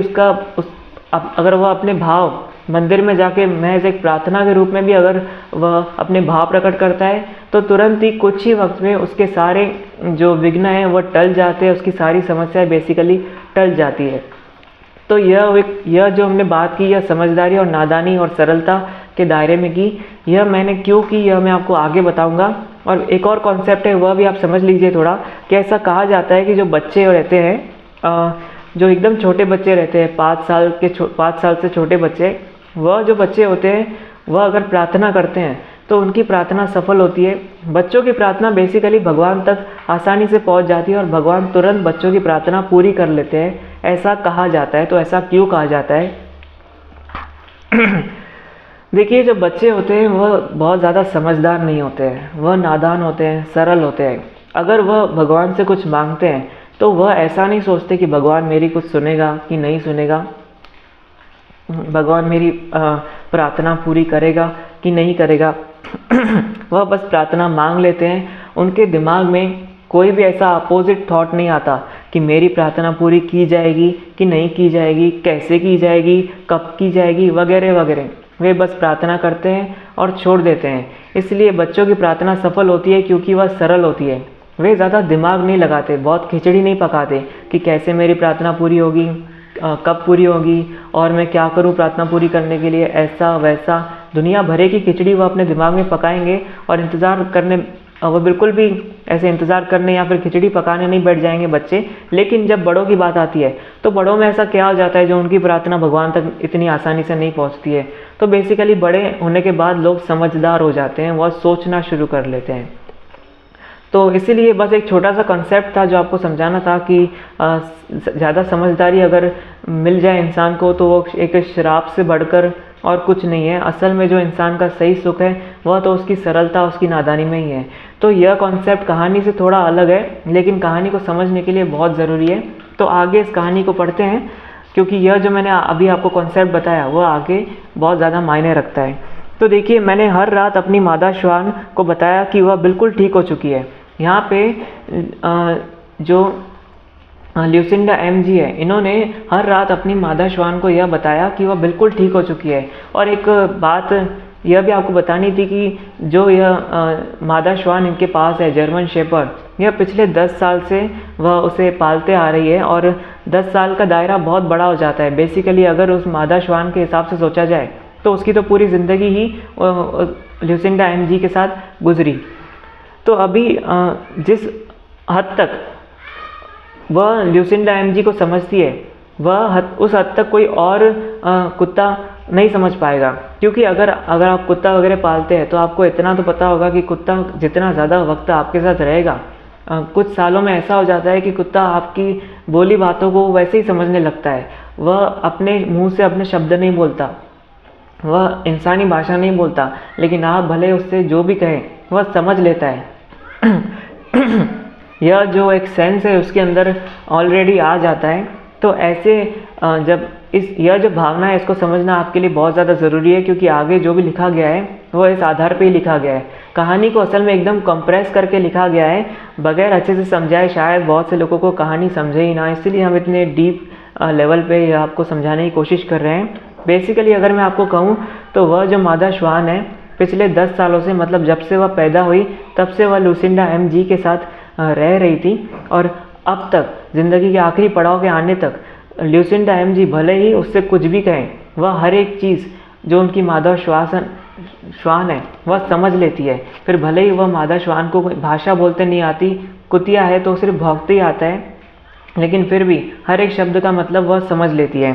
अगर वह अपने भाव मंदिर में जाके महज एक प्रार्थना के रूप में भी अगर वह अपने भाव प्रकट करता है तो तुरंत ही कुछ ही वक्त में उसके सारे जो विघ्न हैं वह टल जाते हैं, उसकी सारी समस्याएं बेसिकली टल जाती है। तो यह जो हमने बात की, यह समझदारी और नादानी और सरलता के दायरे में की। यह मैंने क्यों की यह मैं आपको आगे बताऊंगा। और एक और कॉन्सेप्ट है वह भी आप समझ लीजिए थोड़ा, कि ऐसा कहा जाता है कि जो बच्चे रहते हैं, जो एकदम छोटे बच्चे रहते हैं, 5 साल से छोटे बच्चे, वह जो बच्चे होते हैं वह अगर प्रार्थना करते हैं तो उनकी प्रार्थना सफल होती है। बच्चों की प्रार्थना बेसिकली भगवान तक आसानी से पहुंच जाती है और भगवान तुरंत बच्चों की प्रार्थना पूरी कर लेते हैं, ऐसा कहा जाता है। तो ऐसा क्यों कहा जाता है? देखिए जो बच्चे होते हैं वह बहुत ज़्यादा समझदार नहीं होते हैं, वह नादान होते हैं, सरल होते हैं। अगर वह भगवान से कुछ मांगते हैं तो वह ऐसा नहीं सोचते कि भगवान मेरी कुछ सुनेगा कि नहीं सुनेगा, भगवान मेरी प्रार्थना पूरी करेगा कि नहीं करेगा। वह बस प्रार्थना मांग लेते हैं। उनके दिमाग में कोई भी ऐसा अपोजिट थॉट नहीं आता कि मेरी प्रार्थना पूरी की जाएगी कि नहीं की जाएगी, कैसे की जाएगी, कब की जाएगी, वगैरह वगैरह। वे बस प्रार्थना करते हैं और छोड़ देते हैं। इसलिए बच्चों की प्रार्थना सफल होती है क्योंकि वह सरल होती है। वे ज़्यादा दिमाग नहीं लगाते, बहुत खिचड़ी नहीं पकाते कि कैसे मेरी प्रार्थना पूरी होगी, कब पूरी होगी और मैं क्या करूं प्रार्थना पूरी करने के लिए, ऐसा वैसा दुनिया भरे की खिचड़ी वो अपने दिमाग में पकाएंगे और इंतज़ार करने, वो बिल्कुल भी ऐसे इंतज़ार करने या फिर खिचड़ी पकाने नहीं बैठ जाएंगे बच्चे। लेकिन जब बड़ों की बात आती है तो बड़ों में ऐसा क्या हो जाता है जो उनकी प्रार्थना भगवान तक इतनी आसानी से नहीं पहुंचती है। तो बेसिकली बड़े होने के बाद लोग समझदार हो जाते हैं, वह सोचना शुरू कर लेते हैं। तो इसीलिए बस एक छोटा सा कॉन्सेप्ट था जो आपको समझाना था कि ज़्यादा समझदारी अगर मिल जाए इंसान को तो वो एक शराब से बढ़कर और कुछ नहीं है। असल में जो इंसान का सही सुख है वह तो उसकी सरलता, उसकी नादानी में ही है। तो यह कॉन्सेप्ट कहानी से थोड़ा अलग है, लेकिन कहानी को समझने के लिए बहुत ज़रूरी है। तो आगे इस कहानी को पढ़ते हैं, क्योंकि यह जो मैंने अभी आपको कॉन्सेप्ट बताया वह आगे बहुत ज़्यादा मायने रखता है। तो देखिए मैंने हर रात अपनी मादा श्वान को बताया कि वह बिल्कुल ठीक हो चुकी है। यहाँ पे जो ल्यूसिंडा एमजी है, इन्होंने हर रात अपनी मादा श्वान को यह बताया कि वह बिल्कुल ठीक हो चुकी है। और एक बात यह भी आपको बतानी थी कि जो यह मादा श्वान इनके पास है, जर्मन शेपर्ड, यह पिछले 10 साल से वह उसे पालते आ रही है और 10 साल का दायरा बहुत बड़ा हो जाता है। बेसिकली अगर उस मादा श्वान के हिसाब से सोचा जाए तो उसकी तो पूरी ज़िंदगी ही ल्यूसिंडा एमजी के साथ गुजरी। तो अभी जिस हद तक वह ल्यूसिंडा एमजी को समझती है उस हद तक कोई और कुत्ता नहीं समझ पाएगा। क्योंकि अगर आप कुत्ता वगैरह पालते हैं तो आपको इतना तो पता होगा कि कुत्ता जितना ज़्यादा वक्त आपके साथ रहेगा, कुछ सालों में ऐसा हो जाता है कि कुत्ता आपकी बोली बातों को वैसे ही समझने लगता है। वह अपने मुंह से अपने शब्द नहीं बोलता, वह इंसानी भाषा नहीं बोलता, लेकिन आप भले उससे जो भी कहें वह समझ लेता है। यह जो एक सेंस है उसके अंदर ऑलरेडी आ जाता है। तो ऐसे जब यह जो भावना है इसको समझना आपके लिए बहुत ज़्यादा ज़रूरी है, क्योंकि आगे जो भी लिखा गया है वह इस आधार पे ही लिखा गया है। कहानी को असल में एकदम कंप्रेस करके लिखा गया है, बगैर अच्छे से समझाए शायद बहुत से लोगों को कहानी समझे ही ना, इसलिए हम इतने डीप लेवल पे आपको समझाने की कोशिश कर रहे हैं। बेसिकली अगर मैं आपको कहूँ तो वह जो मादा श्वान है पिछले 10 सालों से, मतलब जब से वह पैदा हुई तब से वह लुसिंडा एम.जी. के साथ रह रही थी, और अब तक ज़िंदगी के आखिरी पड़ाव के आने तक लुसिंडा एम.जी. भले ही उससे कुछ भी कहें, वह हर एक चीज़ जो उनकी मादा श्वान है वह समझ लेती है। फिर भले ही वह मादा श्वान को कोई भाषा बोलते नहीं आती, कुतिया है तो सिर्फ भौंकते ही आता है, लेकिन फिर भी हर एक शब्द का मतलब वह समझ लेती है।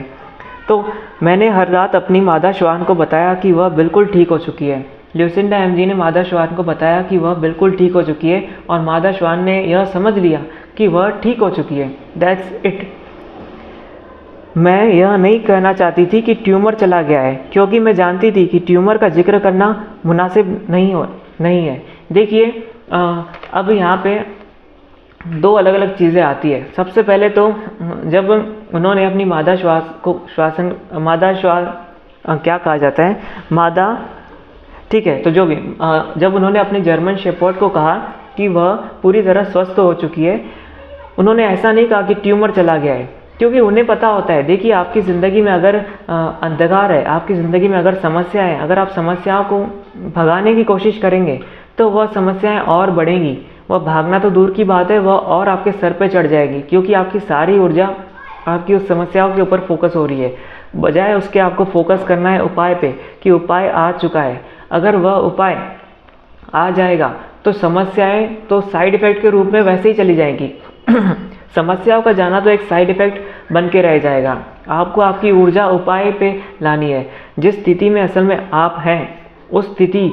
तो मैंने हर रात अपनी मादा श्वान को बताया कि वह बिल्कुल ठीक हो चुकी है। Lucinda MG. ने मादा श्वान को बताया कि वह बिल्कुल ठीक हो चुकी है, और मादा श्वान ने यह समझ लिया कि वह ठीक हो चुकी है। That's it. मैं यह नहीं कहना चाहती थी कि ट्यूमर चला गया है, क्योंकि मैं जानती थी कि ट्यूमर का जिक्र करना मुनासिब नहीं है। देखिए अब यहाँ पे दो अलग अलग चीज़ें आती है। सबसे पहले तो जब उन्होंने अपनी मादा क्या कहा जाता है, मादा, ठीक है, तो जो भी जब उन्होंने अपने जर्मन शेपर्ड को कहा कि वह पूरी तरह स्वस्थ हो चुकी है, उन्होंने ऐसा नहीं कहा कि ट्यूमर चला गया है, क्योंकि उन्हें पता होता है। देखिए आपकी ज़िंदगी में अगर अंधकार है, आपकी ज़िंदगी में अगर समस्या है, अगर आप समस्याओं को भगाने की कोशिश करेंगे तो वह समस्याएं और बढ़ेंगी। वह भागना तो दूर की बात है, वह और आपके सर पे चढ़ जाएगी, क्योंकि आपकी सारी ऊर्जा आपकी उस समस्याओं के ऊपर फोकस हो रही है। बजाय उसके आपको फोकस करना है उपाय पे, कि उपाय आ चुका है। अगर वह उपाय आ जाएगा तो समस्याएं तो साइड इफ़ेक्ट के रूप में वैसे ही चली जाएंगी। समस्याओं का जाना तो एक साइड इफ़ेक्ट बन के रह जाएगा। आपको आपकी ऊर्जा उपाय पे लानी है। जिस स्थिति में असल में आप हैं, उस स्थिति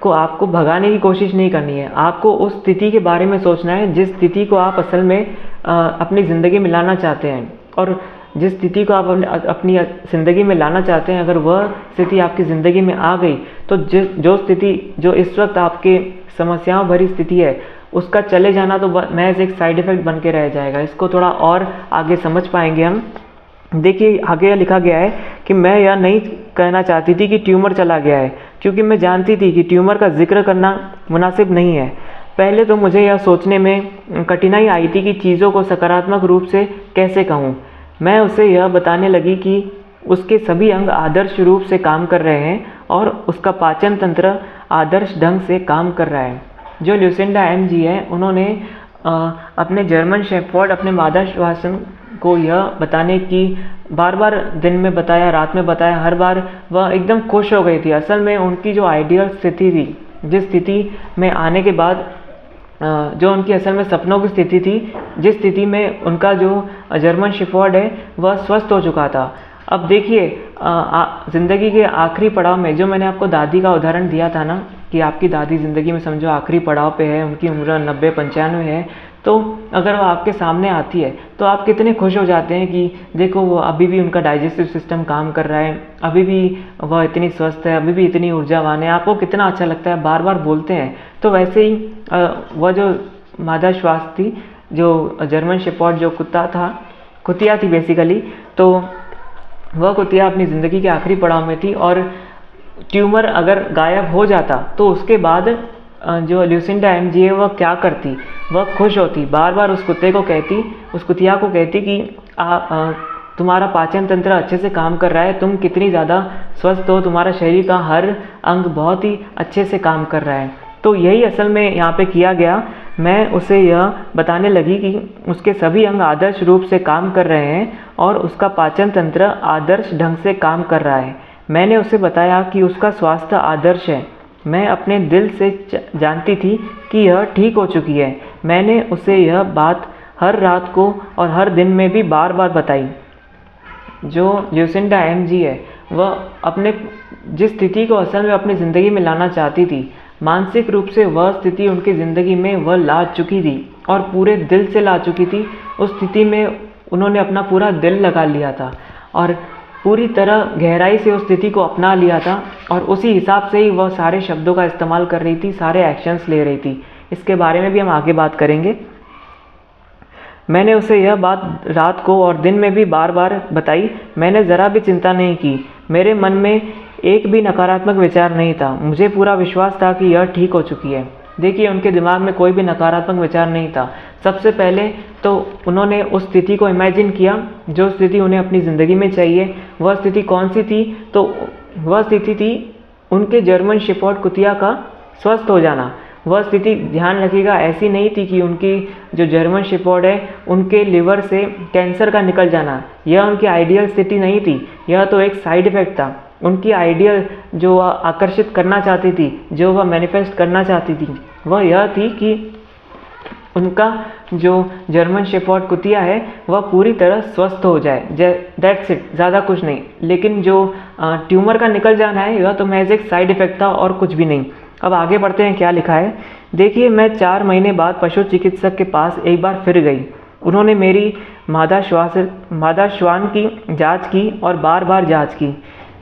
को आपको भगाने की कोशिश नहीं करनी है। आपको उस स्थिति के बारे में सोचना है जिस स्थिति को आप असल में अपनी ज़िंदगी में लाना चाहते हैं। और जिस स्थिति को आप अपनी ज़िंदगी में लाना चाहते हैं, अगर वह स्थिति आपकी ज़िंदगी में आ गई तो जो स्थिति जो इस वक्त आपके समस्याओं भरी स्थिति है, उसका चले जाना तो महज एक साइड इफ़ेक्ट बन के रह जाएगा। इसको थोड़ा और आगे समझ पाएंगे हम। देखिए आगे यह लिखा गया है कि मैं यह नहीं कहना चाहती थी कि ट्यूमर चला गया है, क्योंकि मैं जानती थी कि ट्यूमर का जिक्र करना मुनासिब नहीं है। पहले तो मुझे यह सोचने में कठिनाई आई थी कि चीज़ों को सकारात्मक रूप से कैसे कहूँ। मैं उसे यह बताने लगी कि उसके सभी अंग आदर्श रूप से काम कर रहे हैं और उसका पाचन तंत्र आदर्श ढंग से काम कर रहा है। जो लुसिंडा एम.जी. है, उन्होंने अपने जर्मन शेपर्ड, अपने मादा श्वान को यह बताने की बार बार दिन में बताया, रात में बताया, हर बार वह एकदम खुश हो गई थी। असल में उनकी जो आइडियल स्थिति थी, जिस स्थिति में आने के बाद जो उनकी असल में सपनों की स्थिति थी, जिस स्थिति में उनका जो जर्मन शेपर्ड है वह स्वस्थ हो चुका था। अब देखिए ज़िंदगी के आखिरी पड़ाव में, जो मैंने आपको दादी का उदाहरण दिया था ना, कि आपकी दादी ज़िंदगी में समझो आखिरी पड़ाव पे है, उनकी उम्र 90-95 है, तो अगर वो आपके सामने आती है तो आप कितने खुश हो जाते हैं कि देखो वो अभी भी उनका डाइजेस्टिव सिस्टम काम कर रहा है, अभी भी वह इतनी स्वस्थ है, अभी भी इतनी ऊर्जावान है। आपको कितना अच्छा लगता है, बार बार बोलते हैं। तो वैसे ही वह जो मादा श्वास थी, जो जर्मन शेपर्ड, जो कुतिया थी बेसिकली, तो वह कुतिया अपनी ज़िंदगी के आखिरी पड़ाव में थी, और ट्यूमर अगर गायब हो जाता तो उसके बाद जो लुसिंडा एम.जी. है वह क्या करती, वह खुश होती, बार बार उस कुतिया को कहती कि तुम्हारा पाचन तंत्र अच्छे से काम कर रहा है, तुम कितनी ज़्यादा स्वस्थ हो, तुम्हारा शरीर का हर अंग बहुत ही अच्छे से काम कर रहा है। तो यही असल में यहाँ पे किया गया। मैं उसे यह बताने लगी कि उसके सभी अंग आदर्श रूप से काम कर रहे हैं और उसका पाचन तंत्र आदर्श ढंग से काम कर रहा है। मैंने उसे बताया कि उसका स्वास्थ्य आदर्श है। मैं अपने दिल से जानती थी कि यह ठीक हो चुकी है। मैंने उसे यह बात हर रात को और हर दिन में भी बार बार बताई। जो लुसिंडा एम.जी. है, वह अपने जिस स्थिति को असल में अपनी ज़िंदगी में लाना चाहती थी, मानसिक रूप से वह स्थिति उनकी ज़िंदगी में वह ला चुकी थी और पूरे दिल से ला चुकी थी। उस स्थिति में उन्होंने अपना पूरा दिल लगा लिया था। और पूरी तरह गहराई से उस स्थिति को अपना लिया था और उसी हिसाब से ही वह सारे शब्दों का इस्तेमाल कर रही थी, सारे एक्शंस ले रही थी। इसके बारे में भी हम आगे बात करेंगे। मैंने उसे यह बात रात को और दिन में भी बार बार बताई। मैंने ज़रा भी चिंता नहीं की। मेरे मन में एक भी नकारात्मक विचार नहीं था। मुझे पूरा विश्वास था कि यह ठीक हो चुकी है। देखिए, उनके दिमाग में कोई भी नकारात्मक विचार नहीं था। सबसे पहले तो उन्होंने उस स्थिति को इमेजिन किया जो स्थिति उन्हें अपनी ज़िंदगी में चाहिए। वह स्थिति कौन सी थी? तो वह स्थिति थी उनके जर्मन शेफर्ड कुतिया का स्वस्थ हो जाना। वह स्थिति, ध्यान रखिएगा, ऐसी नहीं थी कि उनकी जो जर्मन शेफर्ड है उनके लिवर से कैंसर का निकल जाना। यह उनकी आइडियल स्थिति नहीं थी, यह तो एक साइड इफ़ेक्ट था। उनकी आइडियल जो वह आकर्षित करना चाहती थी, जो वह मैनिफेस्ट करना चाहती थी, वह यह थी कि उनका जो जर्मन शेफर्ड कुतिया है वह पूरी तरह स्वस्थ हो जाए। दैट्स इट, ज़्यादा कुछ नहीं। लेकिन जो ट्यूमर का निकल जाना है यह तो महज एक साइड इफ़ेक्ट था और कुछ भी नहीं। अब आगे बढ़ते हैं, क्या लिखा है देखिए। मैं 4 महीने बाद पशु चिकित्सक के पास एक बार फिर गई। उन्होंने मेरी मादा श्वान की जांच की और बार बार जांच की।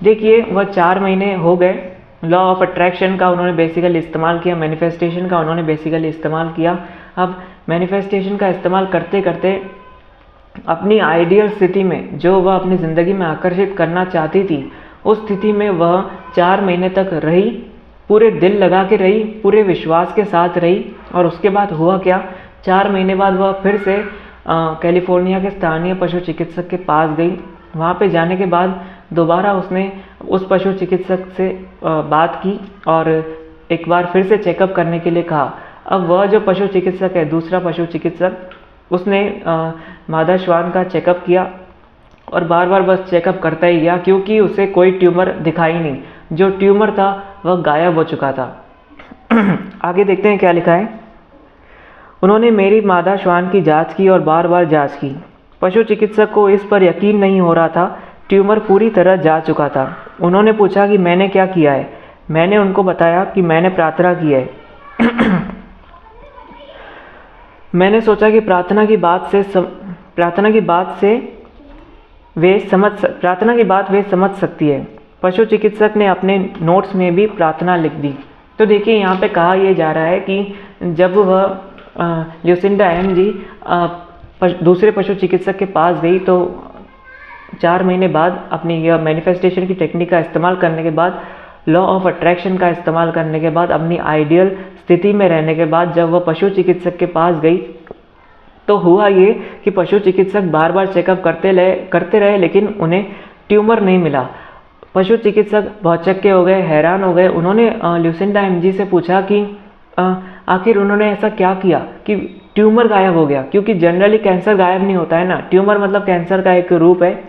देखिए, वह 4 महीने हो गए। लॉ ऑफ अट्रैक्शन का उन्होंने बेसिकली इस्तेमाल किया, मैनिफेस्टेशन का उन्होंने बेसिकली इस्तेमाल किया। अब मैनिफेस्टेशन का इस्तेमाल करते करते अपनी आइडियल स्थिति में, जो वह अपनी ज़िंदगी में आकर्षित करना चाहती थी, उस स्थिति में वह 4 महीने तक रही, पूरे दिल लगा के रही, पूरे विश्वास के साथ रही। और उसके बाद हुआ क्या, 4 महीने बाद वह फिर से कैलिफोर्निया के स्थानीय पशु चिकित्सक के पास गई। वहाँ पे जाने के बाद दोबारा उसने उस पशु चिकित्सक से बात की और एक बार फिर से चेकअप करने के लिए कहा। अब वह जो पशु चिकित्सक है, दूसरा पशु चिकित्सक, उसने मादा श्वान का चेकअप किया और बार बार बस चेकअप करता ही गया, क्योंकि उसे कोई ट्यूमर दिखाई नहीं। जो ट्यूमर था वह गायब हो चुका था। आगे देखते हैं क्या लिखा है। उन्होंने मेरी मादा श्वान की जांच की और बार बार जांच की। पशु चिकित्सक को इस पर यकीन नहीं हो रहा था, ट्यूमर पूरी तरह जा चुका था। उन्होंने पूछा कि मैंने क्या किया है। मैंने उनको बताया कि मैंने प्रार्थना की है। मैंने सोचा कि प्रार्थना की बात वे समझ सकती है। पशु चिकित्सक ने अपने नोट्स में भी प्रार्थना लिख दी। तो देखिए, यहाँ पे कहा यह जा रहा है कि जब वह ल्यूसिंडा एमजी दूसरे पशु चिकित्सक के पास गई तो 4 महीने बाद अपनी यह मैनिफेस्टेशन की टेक्निक का इस्तेमाल करने के बाद, लॉ ऑफ अट्रैक्शन का इस्तेमाल करने के बाद, अपनी आइडियल स्थिति में रहने के बाद जब वह पशु चिकित्सक के पास गई तो हुआ ये कि पशु चिकित्सक बार बार चेकअप करते रहे लेकिन उन्हें ट्यूमर नहीं मिला। पशु चिकित्सक बहुत चक्के हो गए, हैरान हो गए। उन्होंने ल्यूसिंडा एमजी से पूछा कि आखिर उन्होंने ऐसा क्या किया कि ट्यूमर गायब हो गया, क्योंकि जनरली कैंसर गायब नहीं होता है ना। ट्यूमर मतलब कैंसर का एक रूप है,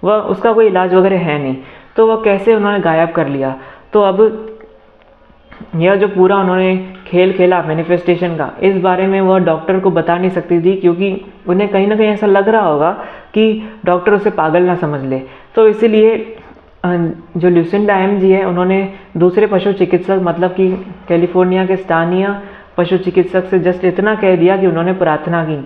वह उसका कोई इलाज वगैरह है नहीं, तो वह कैसे उन्होंने गायब कर लिया। तो अब यह जो पूरा उन्होंने खेल खेला मैनिफेस्टेशन का, इस बारे में वह डॉक्टर को बता नहीं सकती थी, क्योंकि उन्हें कहीं ना कहीं ऐसा लग रहा होगा कि डॉक्टर उसे पागल ना समझ ले। तो इसीलिए जो ल्यूसिंडा एमजी है, उन्होंने दूसरे पशु चिकित्सक मतलब कि कैलिफोर्निया के स्थानीय पशु चिकित्सक से जस्ट इतना कह दिया कि उन्होंने प्रार्थना की।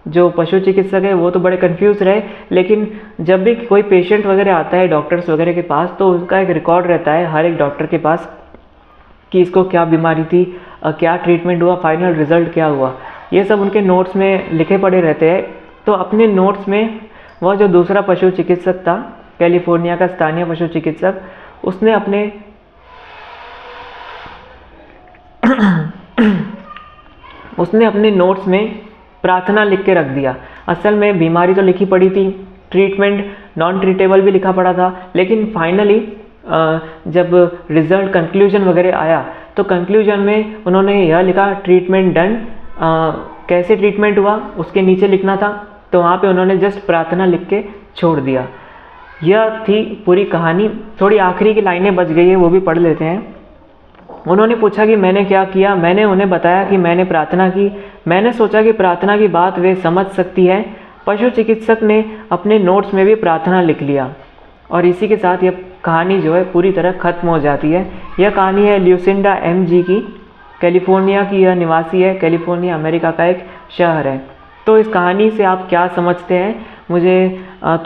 जो पशु चिकित्सक है वो तो बड़े कंफ्यूज रहे, लेकिन जब भी कोई पेशेंट वगैरह आता है डॉक्टर्स वगैरह के पास, तो उसका एक रिकॉर्ड रहता है हर एक डॉक्टर के पास कि इसको क्या बीमारी थी, क्या ट्रीटमेंट हुआ, फाइनल रिजल्ट क्या हुआ, ये सब उनके नोट्स में लिखे पड़े रहते हैं। तो अपने नोट्स में वह जो दूसरा पशु चिकित्सक था, कैलिफोर्निया का स्थानीय पशु चिकित्सक, उसने अपने नोट्स में प्रार्थना लिख के रख दिया। असल में बीमारी तो लिखी पड़ी थी, ट्रीटमेंट नॉन ट्रीटेबल भी लिखा पड़ा था, लेकिन फाइनली जब रिजल्ट कंक्लूजन वगैरह आया तो कंक्लूजन में उन्होंने यह लिखा ट्रीटमेंट डन। कैसे ट्रीटमेंट हुआ उसके नीचे लिखना था, तो वहाँ पे उन्होंने जस्ट प्रार्थना लिख के छोड़ दिया। यह थी पूरी कहानी। थोड़ी आखिरी की लाइनें बच गई है, वो भी पढ़ लेते हैं। उन्होंने पूछा कि मैंने क्या किया। मैंने उन्हें बताया कि मैंने प्रार्थना की। मैंने सोचा कि प्रार्थना की बात वे समझ सकती है। पशु चिकित्सक ने अपने नोट्स में भी प्रार्थना लिख लिया और इसी के साथ यह कहानी जो है पूरी तरह ख़त्म हो जाती है। यह कहानी है ल्यूसिंडा एमजी की। कैलिफोर्निया की यह निवासी है। कैलिफोर्निया अमेरिका का एक शहर है। तो इस कहानी से आप क्या समझते हैं मुझे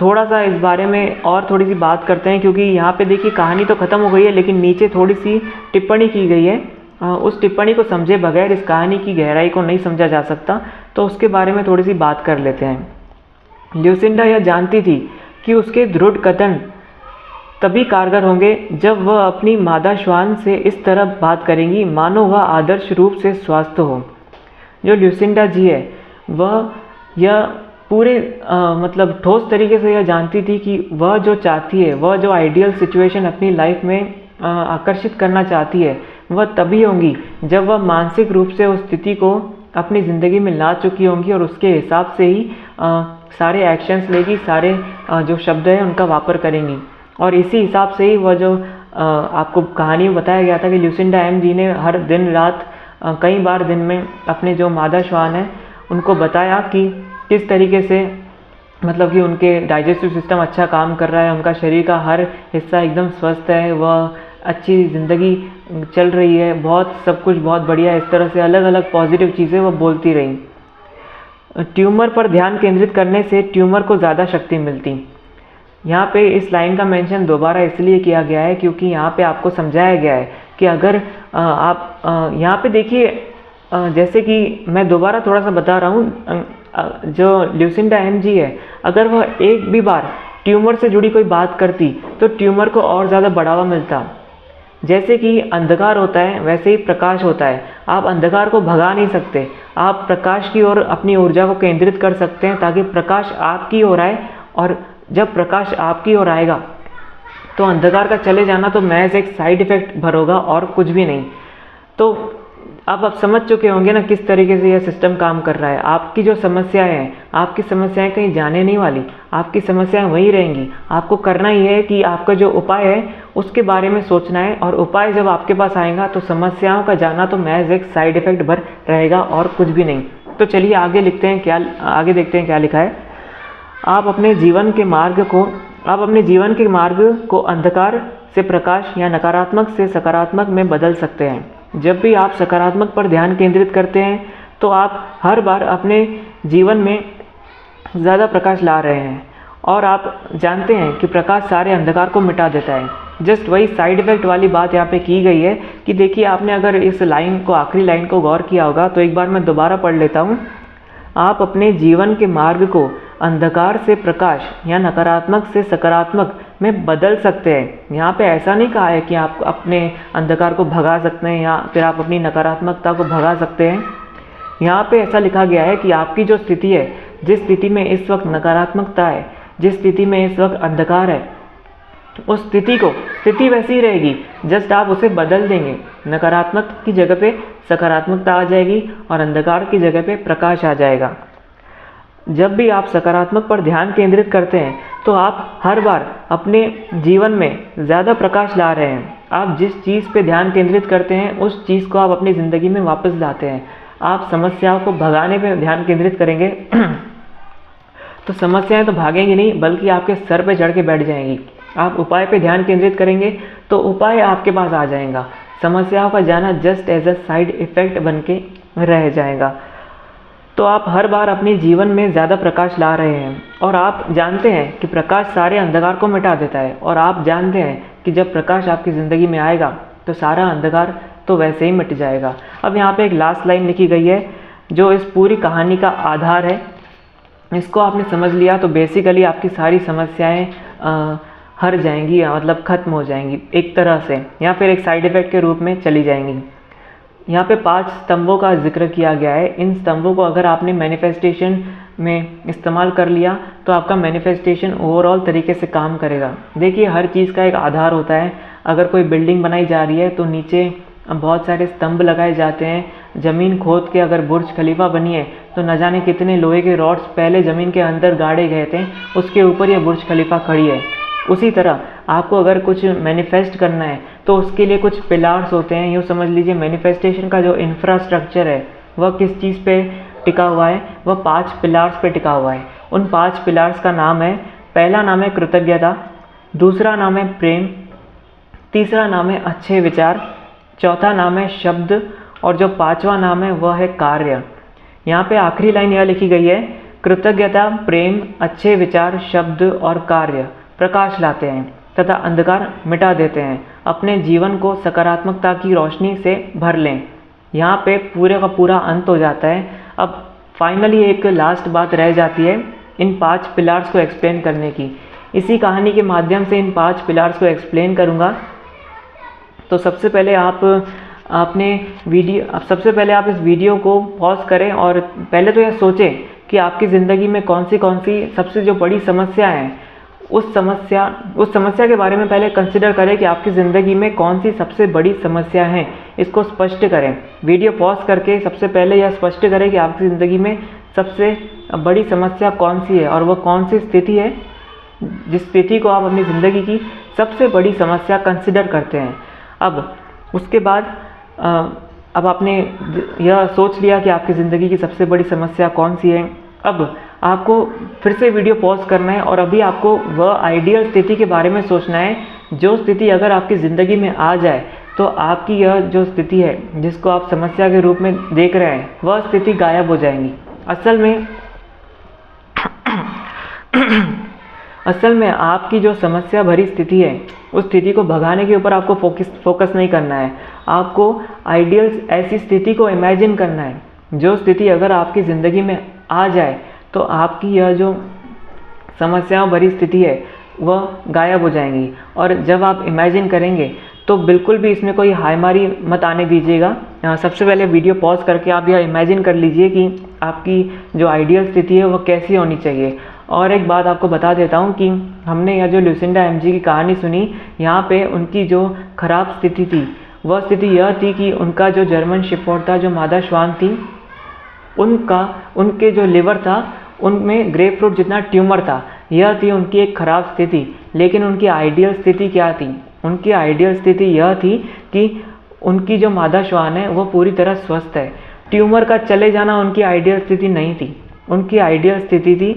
थोड़ा सा इस बारे में और थोड़ी सी बात करते हैं, क्योंकि यहाँ पे देखिए कहानी तो ख़त्म हो गई है लेकिन नीचे थोड़ी सी टिप्पणी की गई है। उस टिप्पणी को समझे बगैर इस कहानी की गहराई को नहीं समझा जा सकता, तो उसके बारे में थोड़ी सी बात कर लेते हैं। ल्यूसिंडा यह जानती थी कि उसके दृढ़ कथन तभी कारगर होंगे जब वह अपनी मादा श्वान से इस तरह बात करेंगी मानो वह आदर्श रूप से स्वस्थ हो। जो ल्यूसिंडा जी है वह यह पूरे मतलब ठोस तरीके से यह जानती थी कि वह जो चाहती है, वह जो आइडियल सिचुएशन अपनी लाइफ में आकर्षित करना चाहती है, वह तभी होंगी जब वह मानसिक रूप से उस स्थिति को अपनी ज़िंदगी में ला चुकी होंगी और उसके हिसाब से ही सारे एक्शंस लेगी, सारे जो शब्द हैं उनका वापर करेंगी। और इसी हिसाब से ही वह जो आपको कहानी में बताया गया था कि ल्यूसिंडा एम जी ने हर दिन रात कई बार दिन में अपने जो मादा श्वान हैं उनको बताया कि किस तरीके से मतलब कि उनके डाइजेस्टिव सिस्टम अच्छा काम कर रहा है, उनका शरीर का हर हिस्सा एकदम स्वस्थ है, वह अच्छी ज़िंदगी चल रही है, बहुत सब कुछ बहुत बढ़िया है। इस तरह से अलग अलग पॉजिटिव चीज़ें वह बोलती रही। ट्यूमर पर ध्यान केंद्रित करने से ट्यूमर को ज़्यादा शक्ति मिलती। यहाँ पे इस लाइन का मेंशन दोबारा इसलिए किया गया है क्योंकि यहाँ पे आपको समझाया गया है कि अगर आप यहाँ पे देखिए, जैसे कि मैं दोबारा थोड़ा सा बता रहा हूँ, जो ल्यूसिंडा एम जी है अगर वह एक भी बार ट्यूमर से जुड़ी कोई बात करती तो ट्यूमर को और ज़्यादा बढ़ावा मिलता। जैसे कि अंधकार होता है वैसे ही प्रकाश होता है। आप अंधकार को भगा नहीं सकते, आप प्रकाश की ओर अपनी ऊर्जा को केंद्रित कर सकते हैं ताकि प्रकाश आपकी ओर आए, और जब प्रकाश आपकी ओर आएगा तो अंधकार का चले जाना तो महज एक साइड इफ़ेक्ट भर होगा और कुछ भी नहीं। तो अब आप समझ चुके होंगे ना किस तरीके से यह सिस्टम काम कर रहा है। आपकी जो समस्याएं हैं, आपकी समस्याएं कहीं जाने नहीं वाली, आपकी समस्याएं वहीं रहेंगी। आपको करना ही है कि आपका जो उपाय है उसके बारे में सोचना है, और उपाय जब आपके पास आएगा तो समस्याओं का जाना तो महज एक साइड इफ़ेक्ट भर रहेगा और कुछ भी नहीं। तो चलिए आगे देखते हैं क्या लिखा है। आप अपने जीवन के मार्ग को अंधकार से प्रकाश या नकारात्मक से सकारात्मक में बदल सकते हैं। जब भी आप सकारात्मक पर ध्यान केंद्रित करते हैं तो आप हर बार अपने जीवन में ज़्यादा प्रकाश ला रहे हैं, और आप जानते हैं कि प्रकाश सारे अंधकार को मिटा देता है। जस्ट वही साइड इफ़ेक्ट वाली बात यहाँ पे की गई है कि देखिए, आपने अगर इस लाइन को, आखिरी लाइन को गौर किया होगा तो एक बार मैं दोबारा पढ़ लेता हूँ। आप अपने जीवन के मार्ग को अंधकार से प्रकाश या नकारात्मक से सकारात्मक में बदल सकते हैं। यहाँ पे ऐसा नहीं कहा है कि आप अपने अंधकार को भगा सकते हैं या फिर आप अपनी नकारात्मकता को भगा सकते हैं। यहाँ पे ऐसा लिखा गया है कि आपकी जो स्थिति है, जिस स्थिति में इस वक्त नकारात्मकता है, जिस स्थिति में इस वक्त अंधकार है, उस स्थिति वैसी ही रहेगी, जस्ट आप उसे बदल देंगे। नकारात्मक की जगह पे सकारात्मकता आ जाएगी और अंधकार की जगह पे प्रकाश आ जाएगा। जब भी आप सकारात्मक पर ध्यान केंद्रित करते हैं तो आप हर बार अपने जीवन में ज़्यादा प्रकाश ला रहे हैं। आप जिस चीज़ पे ध्यान केंद्रित करते हैं उस चीज़ को आप अपनी ज़िंदगी में वापस लाते हैं। आप समस्याओं को भगाने पे ध्यान केंद्रित करेंगे तो समस्याएं तो भागेंगी नहीं, बल्कि आपके सर पे चढ़ के बैठ जाएंगी। आप उपाय पे ध्यान केंद्रित करेंगे तो उपाय आपके पास आ जाएगा। समस्याओं का जाना just as a side effect बन के रह जाएगा। तो आप हर बार अपने जीवन में ज़्यादा प्रकाश ला रहे हैं, और आप जानते हैं कि प्रकाश सारे अंधकार को मिटा देता है, और आप जानते हैं कि जब प्रकाश आपकी ज़िंदगी में आएगा तो सारा अंधकार तो वैसे ही मिट जाएगा। अब यहाँ पे एक लास्ट लाइन लिखी गई है जो इस पूरी कहानी का आधार है। इसको आपने समझ लिया तो बेसिकली आपकी सारी समस्याएं हर जाएंगी, मतलब ख़त्म हो जाएंगी एक तरह से, या फिर एक साइड इफ़ेक्ट के रूप में चली जाएंगी। यहाँ पे 5 स्तंभों का जिक्र किया गया है। इन स्तंभों को अगर आपने मैनिफेस्टेशन में इस्तेमाल कर लिया तो आपका मैनिफेस्टेशन ओवरऑल तरीके से काम करेगा। देखिए, हर चीज़ का एक आधार होता है। अगर कोई बिल्डिंग बनाई जा रही है तो नीचे बहुत सारे स्तंभ लगाए जाते हैं। ज़मीन खोद के अगर बुर्ज खलीफा बनी है तो न जाने कितने लोहे के रॉड्स पहले ज़मीन के अंदर गाड़े गए थे, उसके ऊपर यह बुर्ज खलीफा खड़ी है। उसी तरह आपको अगर कुछ मैनिफेस्ट करना है तो उसके लिए कुछ पिलार्स होते हैं। यूँ समझ लीजिए, मैनिफेस्टेशन का जो इंफ्रास्ट्रक्चर है वह किस चीज़ पे टिका हुआ है? वह 5 पिलार्स पे टिका हुआ है। उन 5 पिलार्स का नाम है, पहला नाम है कृतज्ञता, दूसरा नाम है प्रेम, तीसरा नाम है अच्छे विचार, चौथा नाम है शब्द, और जो 5वां नाम है वह है कार्य। यहाँ पे आखिरी लाइन यह लिखी गई है, कृतज्ञता, प्रेम, अच्छे विचार, शब्द और कार्य प्रकाश लाते हैं तथा अंधकार मिटा देते हैं। अपने जीवन को सकारात्मकता की रोशनी से भर लें। यहाँ पे पूरे का पूरा अंत हो जाता है। अब फाइनली एक लास्ट बात रह जाती है इन 5 पिलर्स को एक्सप्लेन करने की। इसी कहानी के माध्यम से इन 5 पिलर्स को एक्सप्लेन करूँगा। तो सबसे पहले आप इस वीडियो को पॉज करें और पहले तो यह सोचें कि आपकी ज़िंदगी में कौन सी सबसे जो बड़ी समस्या है, उस समस्या के बारे में पहले कंसिडर करें कि आपकी ज़िंदगी में कौन सी सबसे बड़ी समस्या है। इसको स्पष्ट करें। वीडियो पॉज करके सबसे पहले यह स्पष्ट करें कि आपकी ज़िंदगी में सबसे बड़ी समस्या कौन सी है और वह कौन सी स्थिति है जिस स्थिति को आप अपनी ज़िंदगी की सबसे बड़ी समस्या कंसिडर करते हैं। अब उसके बाद अब आपने यह सोच लिया कि आपकी ज़िंदगी की सबसे बड़ी समस्या कौन सी है। अब आपको फिर से वीडियो पॉज करना है और अभी आपको वह आइडियल स्थिति के बारे में सोचना है, जो स्थिति अगर आपकी ज़िंदगी में आ जाए तो आपकी यह जो स्थिति है जिसको आप समस्या के रूप में देख रहे हैं, वह स्थिति गायब हो जाएंगी। असल में आपकी जो समस्या भरी स्थिति है, उस स्थिति को भगाने के ऊपर आपको फोकस नहीं करना है। आपको आइडियल ऐसी स्थिति को इमेजिन करना है, जो स्थिति अगर आपकी ज़िंदगी में आ जाए तो आपकी यह जो समस्याओं भरी स्थिति है वह गायब हो जाएंगी। और जब आप इमेजिन करेंगे तो बिल्कुल भी इसमें कोई हायमारी मत आने दीजिएगा। सबसे पहले वीडियो पॉज करके आप यह इमेजिन कर लीजिए कि आपकी जो आइडियल स्थिति है वह कैसी होनी चाहिए। और एक बात आपको बता देता हूँ कि हमने यह जो ल्यूसिंडा एमजी की कहानी सुनी, यहाँ पे उनकी जो खराब स्थिति थी वह स्थिति यह थी कि उनका जो जर्मन शेफर्ड था, जो मादा श्वान थी, उनके जो लिवर था उनमें ग्रेपफ्रूट जितना ट्यूमर था। यह थी उनकी एक खराब स्थिति। लेकिन उनकी आइडियल स्थिति क्या थी? उनकी आइडियल स्थिति यह थी कि उनकी जो मादा श्वान है वो पूरी तरह स्वस्थ है। ट्यूमर का चले जाना उनकी आइडियल स्थिति नहीं थी। उनकी आइडियल स्थिति थी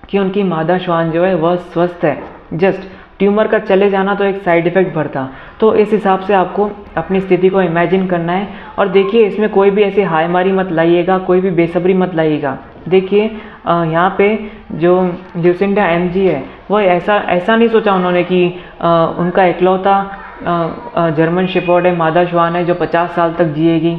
कि उनकी मादा श्वान जो है वह स्वस्थ है। जस्ट ट्यूमर का चले जाना तो एक साइड इफ़ेक्ट भरता। तो इस हिसाब से आपको अपनी स्थिति को इमेजिन करना है। और देखिए, इसमें कोई भी ऐसी हायमारी मत लाइएगा, कोई भी बेसब्री मत लाइएगा। देखिए यहाँ पे जो ल्यूसिंडा एमजी है वह ऐसा नहीं सोचा उन्होंने कि उनका इकलौता जर्मन शेफर्ड है, मादा श्वान है, जो 50 साल तक जिएगी,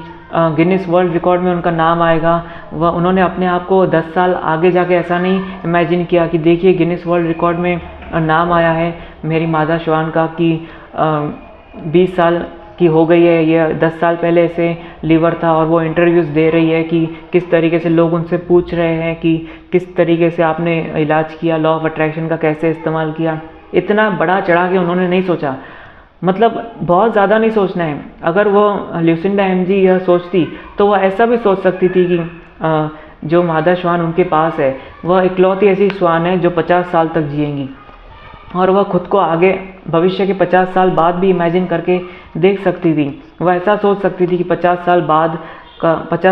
गिनीज वर्ल्ड रिकॉर्ड में उनका नाम आएगा। वह उन्होंने अपने आप को 10 साल आगे जाके ऐसा नहीं इमेजिन किया कि देखिए गिनीज वर्ल्ड रिकॉर्ड में नाम आया है मेरी मादा श्वान का कि 20 साल की हो गई है, ये 10 साल पहले से लीवर था और वो इंटरव्यूज़ दे रही है कि किस तरीके से लोग उनसे पूछ रहे हैं कि किस तरीके से आपने इलाज किया, लॉ ऑफ अट्रैक्शन का कैसे इस्तेमाल किया। इतना बड़ा चढ़ा के उन्होंने नहीं सोचा, मतलब बहुत ज़्यादा नहीं सोचना है। अगर वो ल्यूसिंडा एमजी यह सोचती तो वह ऐसा भी सोच सकती थी कि जो मादा श्वान उनके पास है वह इकलौती ऐसी श्वान है जो 50 साल तक जिएंगी, और वह खुद को आगे भविष्य के 50 साल बाद भी इमेजिन करके देख सकती थी। वह ऐसा सोच सकती थी कि 50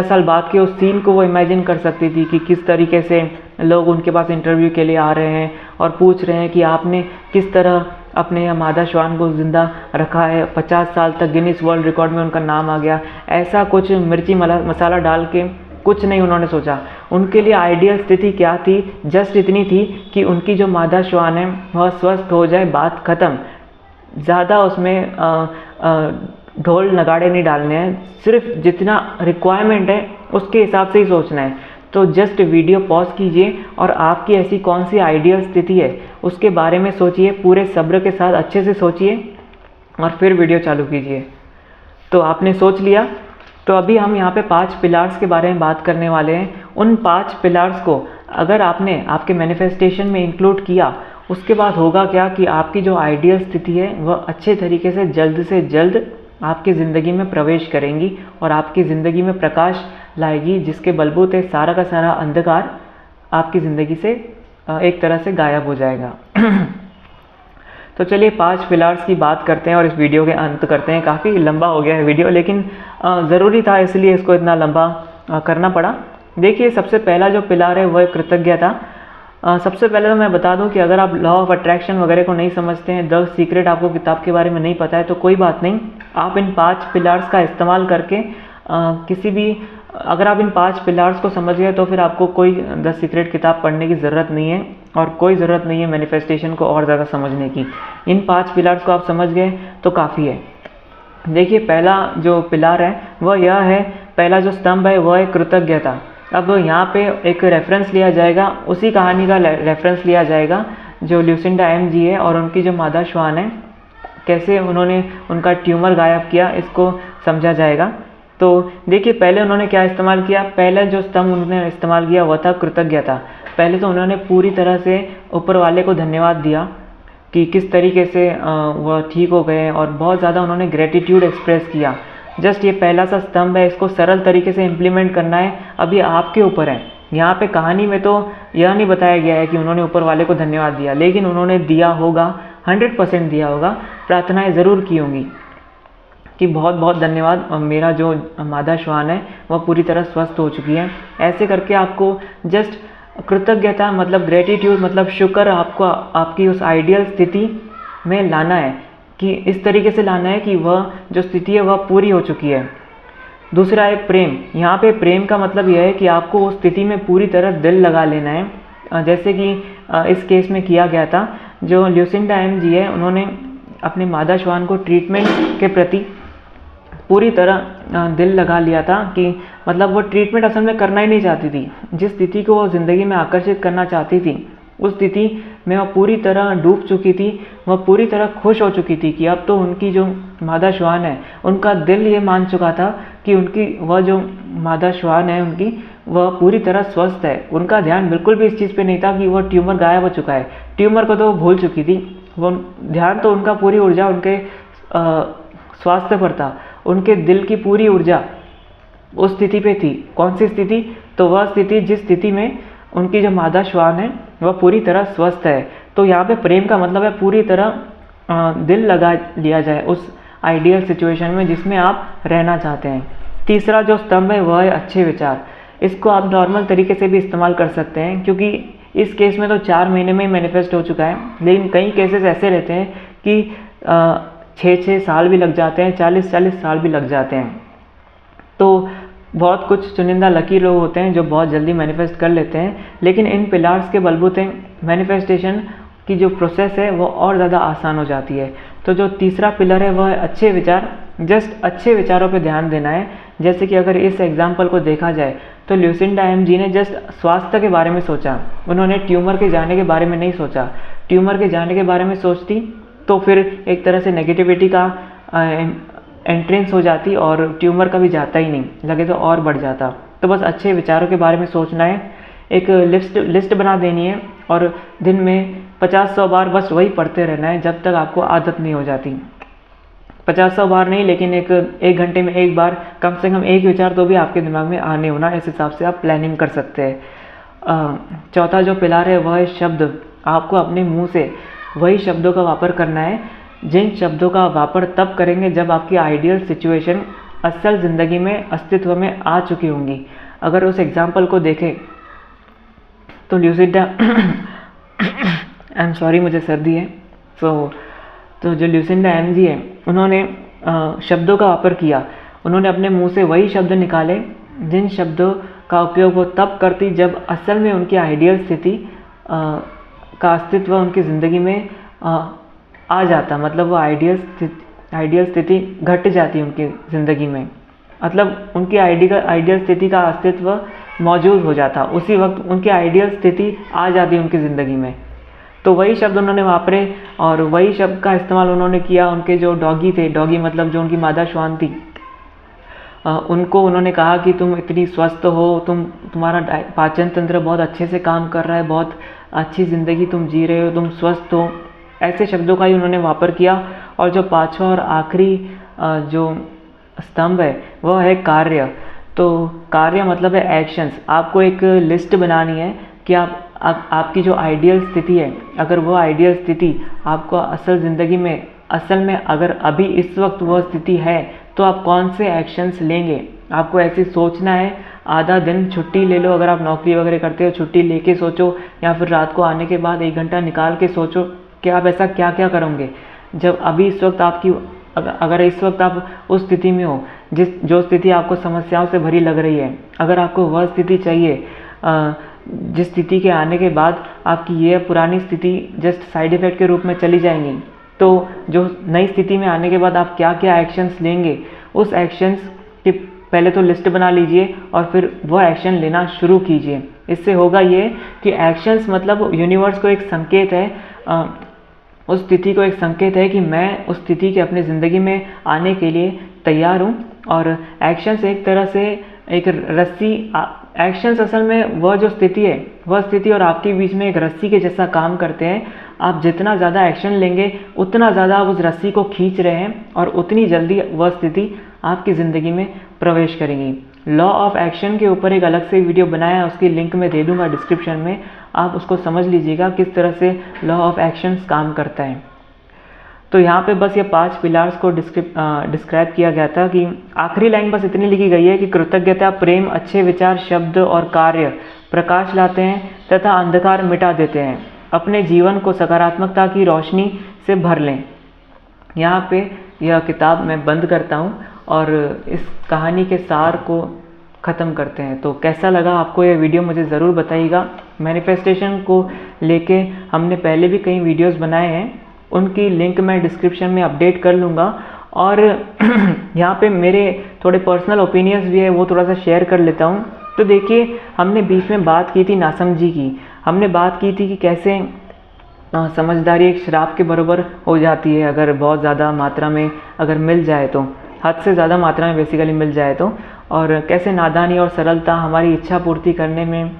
साल बाद के उस सीन को वो इमेजिन कर सकती थी कि किस तरीके से लोग उनके पास इंटरव्यू के लिए आ रहे हैं और पूछ रहे हैं कि आपने किस तरह अपने मादा श्वान को ज़िंदा रखा है, 50 साल तक गिनीज वर्ल्ड रिकॉर्ड में उनका नाम आ गया। ऐसा कुछ मिर्ची मसाला डाल के कुछ नहीं उन्होंने सोचा। उनके लिए आइडियल स्थिति क्या थी? जस्ट इतनी थी कि उनकी जो मादा श्वान है वह स्वस्थ हो जाए, बात ख़त्म। ज़्यादा उसमें ढोल नगाड़े नहीं डालने हैं, सिर्फ जितना रिक्वायरमेंट है उसके हिसाब से ही सोचना है। तो जस्ट वीडियो पॉज कीजिए और आपकी ऐसी कौन सी आइडियल स्थिति है उसके बारे में सोचिए, पूरे सब्र के साथ अच्छे से सोचिए और फिर वीडियो चालू कीजिए। तो आपने सोच लिया, तो अभी हम यहाँ पे 5 पिलर्स के बारे में बात करने वाले हैं। उन 5 पिलर्स को अगर आपने आपके मैनिफेस्टेशन में इंक्लूड किया, उसके बाद होगा क्या कि आपकी जो आइडियल स्थिति है वह अच्छे तरीके से जल्द आपकी ज़िंदगी में प्रवेश करेंगी और आपकी ज़िंदगी में प्रकाश लाएगी, जिसके बलबूते सारा का सारा अंधकार आपकी ज़िंदगी से एक तरह से गायब हो जाएगा। तो चलिए 5 पिलर्स की बात करते हैं और इस वीडियो के अंत करते हैं। काफ़ी लंबा हो गया है वीडियो, लेकिन ज़रूरी था इसलिए इसको इतना लंबा करना पड़ा। देखिए, सबसे पहला जो पिलर है वह कृतज्ञता। सबसे पहले तो मैं बता दूं कि अगर आप लॉ ऑफ अट्रैक्शन वगैरह को नहीं समझते हैं, द सीक्रेट आपको किताब के बारे में नहीं पता है, तो कोई बात नहीं, आप इन 5 पिलर्स का इस्तेमाल करके किसी भी अगर आप इन 5 पिलर्स को समझ गए तो फिर आपको कोई द सीक्रेट किताब पढ़ने की ज़रूरत नहीं है और कोई ज़रूरत नहीं है मैनिफेस्टेशन को और ज़्यादा समझने की। इन 5 पिलर्स को आप समझ गए तो काफ़ी है। देखिए, पहला जो पिलर है वह यह है, पहला जो स्तंभ है वह है कृतज्ञता। अब यहाँ पे एक रेफरेंस लिया जाएगा, उसी कहानी का रेफरेंस लिया जाएगा जो ल्यूसिंडा एम.जी है और उनकी जो मादा श्वान है, कैसे उन्होंने उनका ट्यूमर गायब किया, इसको समझा जाएगा। तो देखिए, पहले उन्होंने क्या इस्तेमाल किया, पहले जो स्तंभ उन्होंने इस्तेमाल किया वह था कृतज्ञता। पहले तो उन्होंने पूरी तरह से ऊपर वाले को धन्यवाद दिया कि किस तरीके से वह ठीक हो गए और बहुत ज़्यादा उन्होंने ग्रेटिट्यूड एक्सप्रेस किया। जस्ट ये पहला सा स्तंभ है, इसको सरल तरीके से इम्प्लीमेंट करना है, अभी आपके ऊपर है। यहाँ पे कहानी में तो यह नहीं बताया गया है कि उन्होंने ऊपर वाले को धन्यवाद दिया, लेकिन उन्होंने दिया होगा, 100% दिया होगा, प्रार्थनाएं ज़रूर की होंगी कि बहुत बहुत धन्यवाद, मेरा जो मादा श्वान है वह पूरी तरह स्वस्थ हो चुकी है। ऐसे करके आपको जस्ट कृतज्ञता मतलब ग्रेटिट्यूड मतलब शुक्र आपको आपकी उस आइडियल स्थिति में लाना है, कि इस तरीके से लाना है कि वह जो स्थिति है वह पूरी हो चुकी है। दूसरा है प्रेम। यहाँ पे प्रेम का मतलब यह है कि आपको उस स्थिति में पूरी तरह दिल लगा लेना है, जैसे कि इस केस में किया गया था। जो ल्यूसिंडा एम.जी है, उन्होंने अपने मादा श्वान को ट्रीटमेंट के प्रति पूरी तरह दिल लगा लिया था, कि मतलब वो ट्रीटमेंट असल में करना ही नहीं चाहती थी। जिस स्थिति को वो ज़िंदगी में आकर्षित करना चाहती थी, उस स्थिति में वह पूरी तरह डूब चुकी थी, वह पूरी तरह खुश हो चुकी थी कि अब तो उनकी जो मादा श्वान है, उनका दिल ये मान चुका था कि उनकी वह जो मादा श्वान है उनकी, वह पूरी तरह स्वस्थ है। उनका ध्यान बिल्कुल भी इस चीज़ पे नहीं था कि वह ट्यूमर गायब हो चुका है। ट्यूमर को तो वो भूल चुकी थी, वो ध्यान तो उनका पूरी ऊर्जा उनके स्वास्थ्य पर था। उनके दिल की पूरी ऊर्जा उस स्थिति पे थी। कौन सी स्थिति? तो वह स्थिति जिस स्थिति में उनकी जो मादा श्वान है वह पूरी तरह स्वस्थ है। तो यहाँ पे प्रेम का मतलब है पूरी तरह दिल लगा लिया जाए उस आइडियल सिचुएशन में जिसमें आप रहना चाहते हैं। तीसरा जो स्तंभ है वह है अच्छे विचार। इसको आप नॉर्मल तरीके से भी इस्तेमाल कर सकते हैं, क्योंकि इस केस में तो 4 महीने में ही मैनिफेस्ट हो चुका है, लेकिन कई केसेस ऐसे रहते हैं कि 6-6 साल भी लग जाते हैं, 40-40 साल भी लग जाते हैं। तो बहुत कुछ चुनिंदा लकी लोग होते हैं जो बहुत जल्दी मैनिफेस्ट कर लेते हैं, लेकिन इन पिलर्स के बलबूते मैनिफेस्टेशन की जो प्रोसेस है वो और ज़्यादा आसान हो जाती है। तो जो तीसरा पिलर है वह है अच्छे विचार। जस्ट अच्छे विचारों पे ध्यान देना है। जैसे कि अगर इस एग्जाम्पल को देखा जाए तो ल्यूसिंडा एम.जी ने जस्ट स्वास्थ्य के बारे में सोचा, उन्होंने ट्यूमर के जाने के बारे में नहीं सोचा। ट्यूमर के जाने के बारे में सोचती तो फिर एक तरह से नेगेटिविटी का एंट्रेंस हो जाती और ट्यूमर कभी जाता ही नहीं, लगे तो और बढ़ जाता। तो बस अच्छे विचारों के बारे में सोचना है, एक लिस्ट बना देनी है और दिन में 50-100 बार बस वही पढ़ते रहना है जब तक आपको आदत नहीं हो जाती। 50-100 बार नहीं, लेकिन एक घंटे में एक बार कम से कम एक विचार तो भी आपके दिमाग में आने होना। इस हिसाब से आप प्लानिंग कर सकते हैं। चौथा जो पिलर है वह है शब्द। आपको अपने मुंह से वही शब्दों का वापर करना है जिन शब्दों का वापर तब करेंगे जब आपकी आइडियल सिचुएशन असल ज़िंदगी में अस्तित्व में आ चुकी होंगी। अगर उस एग्जाम्पल को देखें तो ल्यूसिंडा आई एम सॉरी, मुझे सर्दी है। तो जो ल्यूसिंडा एम.जी है, उन्होंने शब्दों का वापर किया। उन्होंने अपने मुंह से वही शब्द निकाले जिन शब्दों का उपयोग वो तब करती जब असल में उनकी आइडियल स्थिति का अस्तित्व उनकी ज़िंदगी में आ जाता। मतलब वो आइडियल स्थिति घट जाती उनकी ज़िंदगी में, मतलब उनकी आइडियल स्थिति का अस्तित्व मौजूद हो जाता। उसी वक्त उनकी आइडियल स्थिति आ जाती उनकी ज़िंदगी में। तो वही शब्द उन्होंने वापरे और वही शब्द का इस्तेमाल उन्होंने किया। उनके जो डॉगी थे, डॉगी मतलब जो उनकी मादा श्वान थी, उनको उन्होंने कहा कि तुम इतनी स्वस्थ हो, तुम्हारा पाचन तंत्र बहुत अच्छे से काम कर रहा है, बहुत अच्छी ज़िंदगी तुम जी रहे हो, तुम स्वस्थ हो। ऐसे शब्दों का ही उन्होंने वापर किया। और जो पांचवा और आखिरी जो स्तंभ है वह है कार्य। तो कार्य मतलब है एक्शंस। आपको एक लिस्ट बनानी है कि आपकी जो आइडियल स्थिति है, अगर वो आइडियल स्थिति आपको असल ज़िंदगी में असल में अगर अभी इस वक्त वह स्थिति है तो आप कौन से एक्शंस लेंगे। आपको ऐसे सोचना है। आधा दिन छुट्टी ले लो, अगर आप नौकरी वगैरह करते हो छुट्टी लेके सोचो, या फिर रात को आने के बाद 1 घंटा निकाल के सोचो कि आप ऐसा क्या क्या करोगे जब अभी इस वक्त आपकी अगर इस वक्त आप उस स्थिति में हो जो स्थिति आपको समस्याओं से भरी लग रही है, अगर आपको वह स्थिति चाहिए जिस स्थिति के आने के बाद आपकी ये पुरानी स्थिति जस्ट साइड इफ़ेक्ट के रूप में चली जाएंगी, तो जो नई स्थिति में आने के बाद आप क्या क्या एक्शंस लेंगे, उस एक्शंस की पहले तो लिस्ट बना लीजिए और फिर वह एक्शन लेना शुरू कीजिए। इससे होगा ये कि एक्शंस मतलब यूनिवर्स को एक संकेत है, उस स्थिति को एक संकेत है कि मैं उस स्थिति के अपनी ज़िंदगी में आने के लिए तैयार हूँ। और एक्शंस एक तरह से एक रस्सी, एक्शंस असल में वह जो स्थिति है, वह स्थिति और आपके बीच में एक रस्सी के जैसा काम करते हैं। आप जितना ज़्यादा एक्शन लेंगे उतना ज़्यादा आप उस रस्सी को खींच रहे हैं और उतनी जल्दी वह स्थिति आपकी ज़िंदगी में प्रवेश करेंगी। लॉ ऑफ एक्शन के ऊपर एक अलग से वीडियो बनाया है, उसकी लिंक मैं दे दूंगा डिस्क्रिप्शन में, आप उसको समझ लीजिएगा किस तरह से लॉ ऑफ एक्शंस काम करता है। तो यहाँ पे बस ये 5 पिलर्स को डिस्क्राइब किया गया था कि आखिरी लाइन बस इतनी लिखी गई है कि कृतज्ञता, प्रेम, अच्छे विचार, शब्द और कार्य प्रकाश लाते हैं तथा अंधकार मिटा देते हैं। अपने जीवन को सकारात्मकता की रोशनी से भर लें। यहाँ पे यह किताब मैं बंद करता हूँ और इस कहानी के सार को ख़त्म करते हैं। तो कैसा लगा आपको ये वीडियो मुझे ज़रूर बताइएगा। मैनिफेस्टेशन को लेके हमने पहले भी कई वीडियोस बनाए हैं, उनकी लिंक मैं डिस्क्रिप्शन में अपडेट कर लूँगा। और यहाँ पे मेरे थोड़े पर्सनल ओपिनियंस भी है, वो थोड़ा सा शेयर कर लेता हूँ। तो देखिए, हमने बीच में बात की थी नासमझी की, हमने बात की थी कि कैसे समझदारी एक शराब के बराबर हो जाती है अगर बहुत ज़्यादा मात्रा में अगर मिल जाए तो, हद से ज़्यादा मात्रा में बेसिकली मिल जाए तो, और कैसे नादानी और सरलता हमारी इच्छा पूर्ति करने में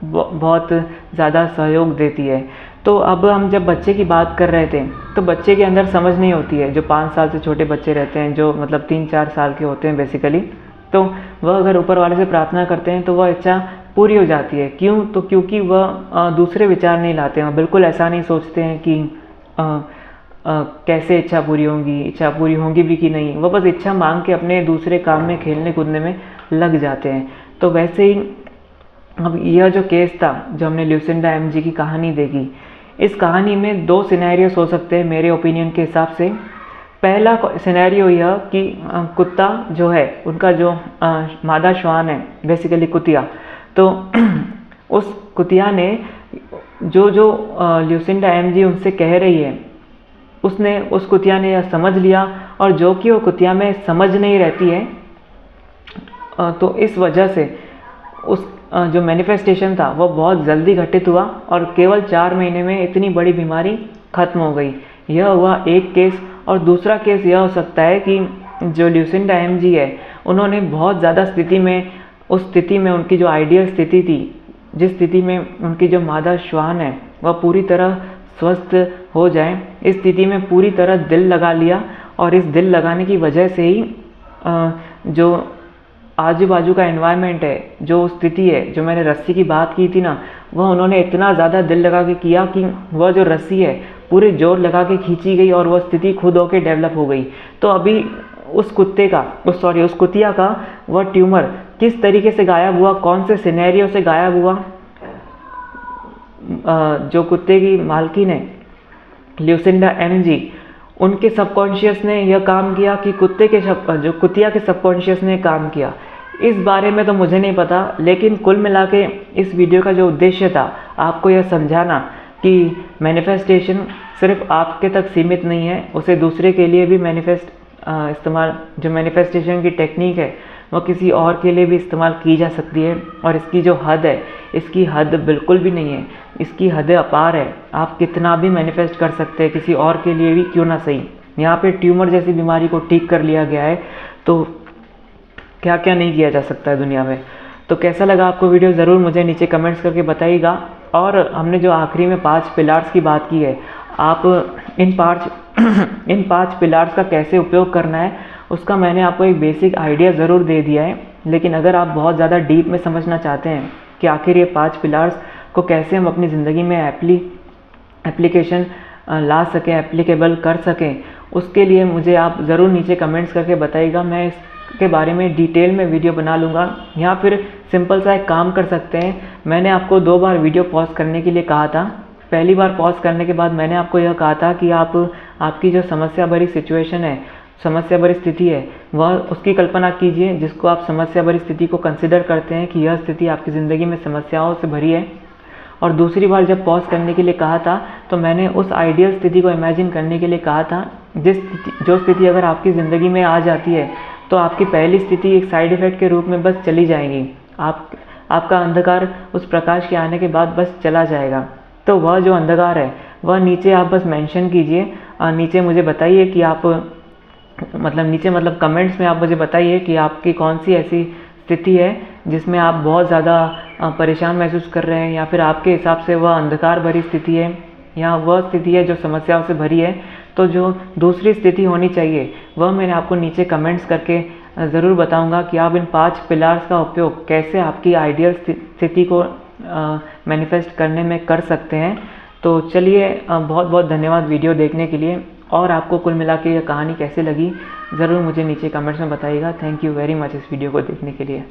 बहुत ज़्यादा सहयोग देती है। तो अब हम जब बच्चे की बात कर रहे थे तो बच्चे के अंदर समझ नहीं होती है, जो 5 साल से छोटे बच्चे रहते हैं, जो मतलब 3-4 साल के होते हैं बेसिकली, तो वह अगर ऊपर वाले से प्रार्थना करते हैं तो वह इच्छा पूरी हो जाती है। क्यों? तो क्योंकि वह दूसरे विचार नहीं लाते हैं, बिल्कुल ऐसा नहीं सोचते हैं कि कैसे इच्छा पूरी होंगी भी कि नहीं, वह बस इच्छा मांग के अपने दूसरे काम में खेलने कूदने में लग जाते हैं। तो वैसे ही अब यह जो केस था, जो हमने ल्यूसिंडा एमजी की कहानी देखी, इस कहानी में 2 सिनेरियोस हो सकते हैं मेरे ओपिनियन के हिसाब से। पहला सिनेरियो यह कि कुत्ता जो है, उनका जो मादा श्वान है बेसिकली कुतिया, तो उस कुतिया ने जो ल्यूसिंडा एमजी उनसे कह रही है, उस कुतिया ने यह समझ लिया, और जो कि वो कुतिया में समझ नहीं रहती है, तो इस वजह से उस जो मैनिफेस्टेशन था वो बहुत जल्दी घटित हुआ और केवल 4 महीने में इतनी बड़ी बीमारी खत्म हो गई। यह हुआ एक केस। और दूसरा केस यह हो सकता है कि जो ल्यूसिंडा एमजी है, उन्होंने बहुत ज़्यादा उस स्थिति में उनकी जो आइडियल स्थिति थी, जिस स्थिति में उनकी जो मादा श्वान है वह पूरी तरह स्वस्थ हो जाए, इस स्थिति में पूरी तरह दिल लगा लिया। और इस दिल लगाने की वजह से ही जो आजू बाजू का एनवायरनमेंट है, जो स्थिति है, जो मैंने रस्सी की बात की थी ना, वह उन्होंने इतना ज़्यादा दिल लगा के किया कि वह जो रस्सी है पूरे जोर लगा के खींची गई और वह स्थिति खुद होकर डेवलप हो गई। तो अभी उस कुतिया का वह ट्यूमर किस तरीके से गायब हुआ, कौन से सिनेरियो से गायब हुआ, जो कुत्ते की मालकिन है ल्यूसिंडा एमजी, उनके सबकॉन्शियस ने यह काम किया कि जो कुतिया के सबकॉन्शियस ने काम किया। इस बारे में तो मुझे नहीं पता, लेकिन कुल मिला के इस वीडियो का जो उद्देश्य था आपको यह समझाना कि मैनिफेस्टेशन सिर्फ आपके तक सीमित नहीं है, उसे दूसरे के लिए भी जो मैनिफेस्टेशन की टेक्निक है वह किसी और के लिए भी इस्तेमाल की जा सकती है। और इसकी जो हद है, इसकी हद बिल्कुल भी नहीं है, इसकी हद अपार है। आप कितना भी मैनिफेस्ट कर सकते हैं, किसी और के लिए भी क्यों ना सही। यहाँ पे ट्यूमर जैसी बीमारी को ठीक कर लिया गया है, तो क्या क्या नहीं किया जा सकता है दुनिया में। तो कैसा लगा आपको वीडियो, ज़रूर मुझे नीचे कमेंट्स करके बताइएगा। और हमने जो आखिरी में 5 पिलर्स की बात की है, आप इन 5 पिलर्स का कैसे उपयोग करना है उसका मैंने आपको एक बेसिक आइडिया ज़रूर दे दिया है। लेकिन अगर आप बहुत ज़्यादा डीप में समझना चाहते हैं कि आखिर ये 5 पिलर्स को कैसे हम अपनी ज़िंदगी में एप्लीकेशन ला सकें, एप्लीकेबल कर सकें, उसके लिए मुझे आप ज़रूर नीचे कमेंट्स करके बताइएगा। मैं इसके बारे में डिटेल में वीडियो बना लूँगा। या फिर सिंपल सा एक काम कर सकते हैं, मैंने आपको 2 बार वीडियो पॉज करने के लिए कहा था। पहली बार पॉज करने के बाद मैंने आपको यह कहा था कि आपकी जो समस्या भरी सिचुएशन है समस्या भरी स्थिति है वह उसकी कल्पना कीजिए जिसको आप समस्या भरी स्थिति को कंसिडर करते हैं कि यह स्थिति आपकी ज़िंदगी में समस्याओं से भरी है। और दूसरी बार जब पॉज करने के लिए कहा था तो मैंने उस आइडियल स्थिति को इमेजिन करने के लिए कहा था जो स्थिति अगर आपकी ज़िंदगी में आ जाती है तो आपकी पहली स्थिति एक साइड इफ़ेक्ट के रूप में बस चली जाएगी। आपका अंधकार उस प्रकाश के आने के बाद बस चला जाएगा। तो वह जो अंधकार है वह नीचे आप बस मेंशन कीजिए, नीचे मुझे बताइए कि आप नीचे कमेंट्स में आप मुझे बताइए कि आपकी कौन सी ऐसी स्थिति है जिसमें आप बहुत ज़्यादा परेशान महसूस कर रहे हैं, या फिर आपके हिसाब से वह अंधकार भरी स्थिति है या वह स्थिति है जो समस्याओं से भरी है। तो जो दूसरी स्थिति होनी चाहिए वह मैंने आपको नीचे कमेंट्स करके ज़रूर बताऊंगा कि आप इन 5 पिलर्स का उपयोग कैसे आपकी आइडियल स्थिति को मैनिफेस्ट करने में कर सकते हैं। तो चलिए, बहुत बहुत धन्यवाद वीडियो देखने के लिए, और आपको कुल मिला के यह कहानी कैसे लगी ज़रूर मुझे नीचे कमेंट्स में बताइएगा। थैंक यू वेरी मच इस वीडियो को देखने के लिए।